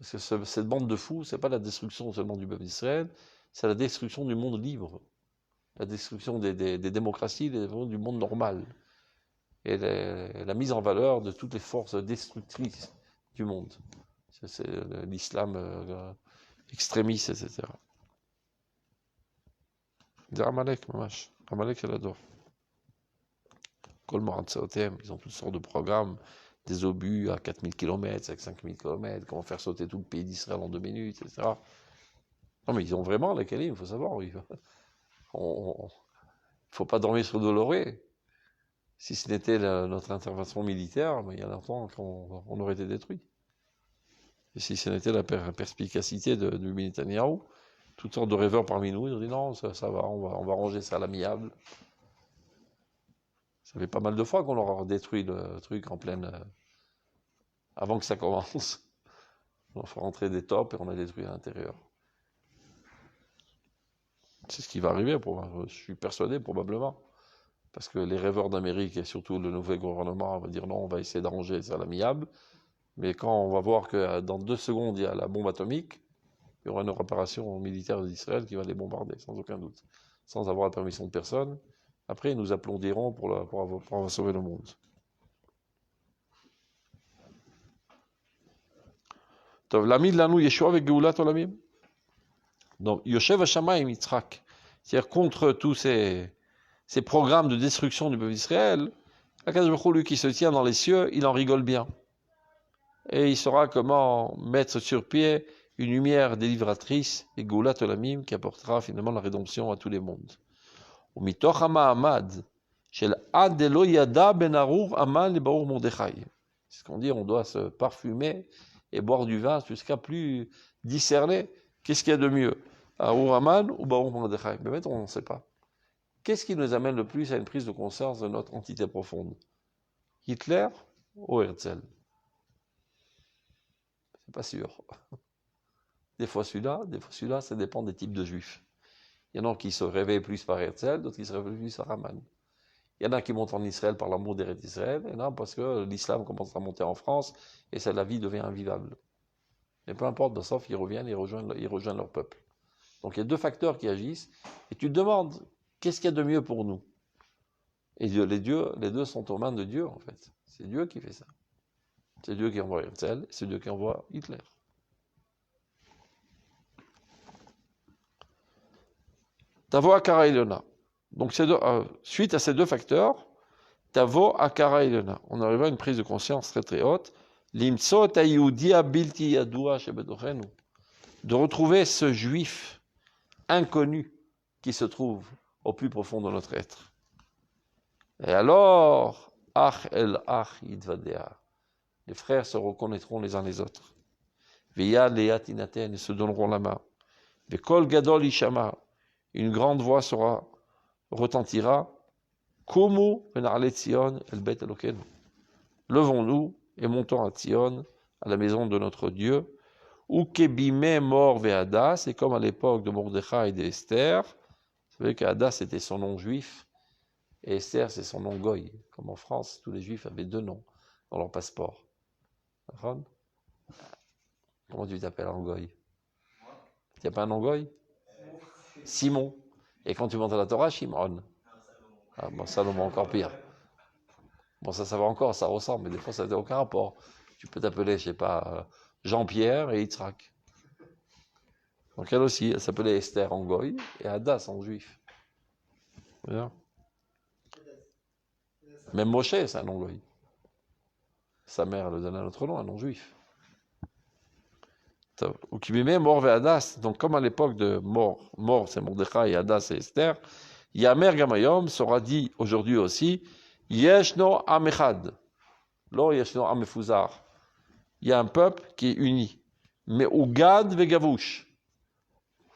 Parce que cette bande de fous, c'est pas la destruction seulement du peuple d'Israël, c'est la destruction du monde libre, la destruction des démocraties, du monde normal, et la mise en valeur de toutes les forces destructrices du monde. C'est l'islam extrémiste, etc. C'est Amalek, mamash. Amalek, elle adore. Ils ont toutes sortes de programmes, des obus à 4000 km, à 5000 km, comment faire sauter tout le pays d'Israël en 2 minutes, etc. Non, mais ils ont vraiment la Kalim, il faut savoir. Il ne faut pas dormir sur de l'oreiller. Si ce n'était notre intervention militaire, mais il y a longtemps qu'on aurait été détruit. Et si ce n'était la perspicacité du Netanyahou, toutes sortes de rêveurs parmi nous, ils ont dit non, ça va, on va ranger ça à l'amiable. Ça fait pas mal de fois qu'on leur a détruit le truc en pleine... avant que ça commence. On fait rentrer des tops et on a détruit à l'intérieur. C'est ce qui va arriver, je suis persuadé, probablement. Parce que les rêveurs d'Amérique et surtout le nouveau gouvernement va dire non, on va essayer d'arranger ça à l'amiable. Mais quand on va voir que dans 2 secondes, il y a la bombe atomique, il y aura une opération militaire d'Israël qui va les bombarder, sans aucun doute. Sans avoir la permission de personne. Après, ils nous applaudiront pour avoir sauvé le monde. L'ami de l'anou Yeshua avec Geulat Olamim. Donc, Yoshev Hashamayim Yitzhak. C'est-à-dire contre tous ces programmes de destruction du peuple d'Israël, Akadosh Baruch Hu, lui qui se tient dans les cieux, il en rigole bien. Et il saura comment mettre sur pied une lumière délivratrice, et Geulat Olamim, qui apportera finalement la rédemption à tous les mondes. C'est ce qu'on dit, on doit se parfumer et boire du vin jusqu'à plus discerner qu'est-ce qu'il y a de mieux, Arour Aman ou Baruch Mordechai. Mais maintenant, on ne sait pas. Qu'est-ce qui nous amène le plus à une prise de conscience de notre entité profonde? Hitler ou Herzl? C'est pas sûr. Des fois celui-là, ça dépend des types de juifs. Il y en a qui se réveillent plus par Herzl, d'autres qui se réveillent plus par Aman. Il y en a qui montent en Israël par l'amour d'Eretz Israël, et là parce que l'islam commence à monter en France, et ça, la vie devient invivable. Mais peu importe, sauf ils reviennent, ils rejoignent leur peuple. Donc il y a 2 facteurs qui agissent, et tu te demandes, qu'est-ce qu'il y a de mieux pour nous? Et les 2 sont aux mains de Dieu, en fait. C'est Dieu qui fait ça. C'est Dieu qui envoie Herzl, c'est Dieu qui envoie Hitler. Tavo Akara Ilona. Donc, suite à ces 2 facteurs, Tavo Akara Ilona. On arrive à une prise de conscience très très haute. Limtsot Ayudia Bilti Yadoua Shebedochenu. De retrouver ce juif inconnu qui se trouve au plus profond de notre être. Et alors, Ach el Ach Yidvadea. Les frères se reconnaîtront les uns les autres. Veya Leat Inaten, ils se donneront la main. Vekol Gadol Ishama. Une grande voix retentira. Kumu venarle Tzion el Bet Elokenu. Levons-nous et montons à Tzion, à la maison de notre Dieu. Ou kebime mor ve'adas, c'est comme à l'époque de Mordechai et d'Esther. Vous savez qu'Adas était son nom juif et Esther c'est son nom goy. Comme en France, tous les juifs avaient 2 noms dans leur passeport. Comment tu t'appelles en goy? Tu n'as pas un nom goy? Simon. Et quand tu montes à la Torah, Shimon. Ah, bon, Salomon, encore pire. Bon, ça va encore, ça ressemble, mais des fois, ça n'a aucun rapport. Tu peux t'appeler, je sais pas, Jean-Pierre et Yitzhak. Donc elle aussi, elle s'appelait Esther en goy et Hadas en juif. Bien. Même Moshe, c'est un nom goy. Sa mère le donne un autre nom, un nom juif. Ou qui met Mor et Hadas, donc comme à l'époque de Mor c'est Mordechai et Hadas c'est Esther, Yamer Gamayom sera dit aujourd'hui aussi, Yeshno Amechad, Lo Yeshno Amefuzar. Il y a un peuple qui est uni, mais Ugad Vegavush,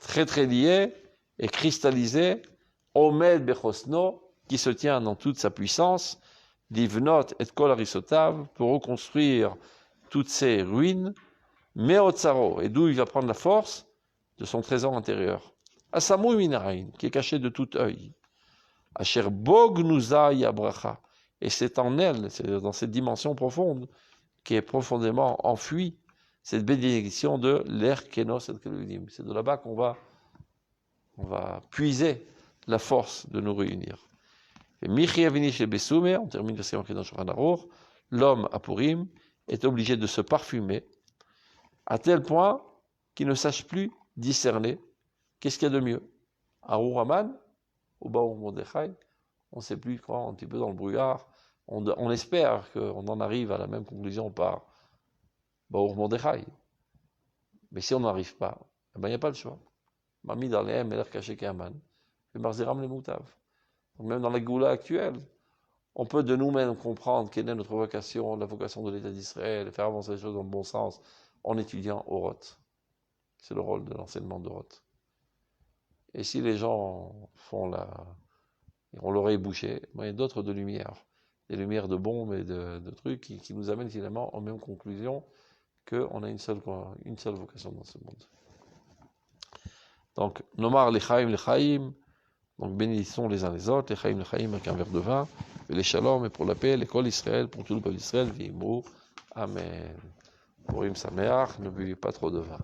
très très lié et cristallisé, Omed Bechosno, qui se tient dans toute sa puissance, Livnot et Kol Arisotav, pour reconstruire toutes ces ruines, Meotzaro, et d'où il va prendre la force de son trésor intérieur. Asamou Minarain, qui est caché de tout œil. Asher Bognuza Yabracha, et c'est en elle, c'est dans cette dimension profonde, qui est profondément enfuie, cette bénédiction de l'air Kenos et Keludim. C'est de là-bas qu'on va puiser la force de nous réunir. Et Michi Avini chez Bessoumé, on termine le séance dans Shulchan Aruch, l'homme à Purim est obligé de se parfumer à tel point qu'il ne sache plus discerner qu'est-ce qu'il y a de mieux. Arour Haman ou Baour Mordechai, on ne sait plus quand, un petit peu dans le brouillard. On espère qu'on en arrive à la même conclusion par Baour Mordechai. Mais si on n'arrive pas, il n'y a pas le choix. Mami dans les M, l'air caché qu'Haman. Le Marziram les Moutav. Même dans la Goula actuelle, on peut de nous-mêmes comprendre quelle est notre vocation, la vocation de l'État d'Israël, faire avancer les choses dans le bon sens en étudiant au Roth. C'est le rôle de l'enseignement de Roth. Et si les gens ont l'oreille bouchée, il y a d'autres de lumière. Des lumières de bombes et de trucs qui nous amènent finalement aux mêmes conclusions qu'on a une seule vocation dans ce monde. Donc, Nomar l'Echaim, donc bénissons les uns les autres, l'Echaim avec un verre de vin, et les shalom et pour la paix, l'école Israël, pour tout le peuple d'Israël, v'imou, Amen. Purim Sameach, ne buvez pas trop de vin.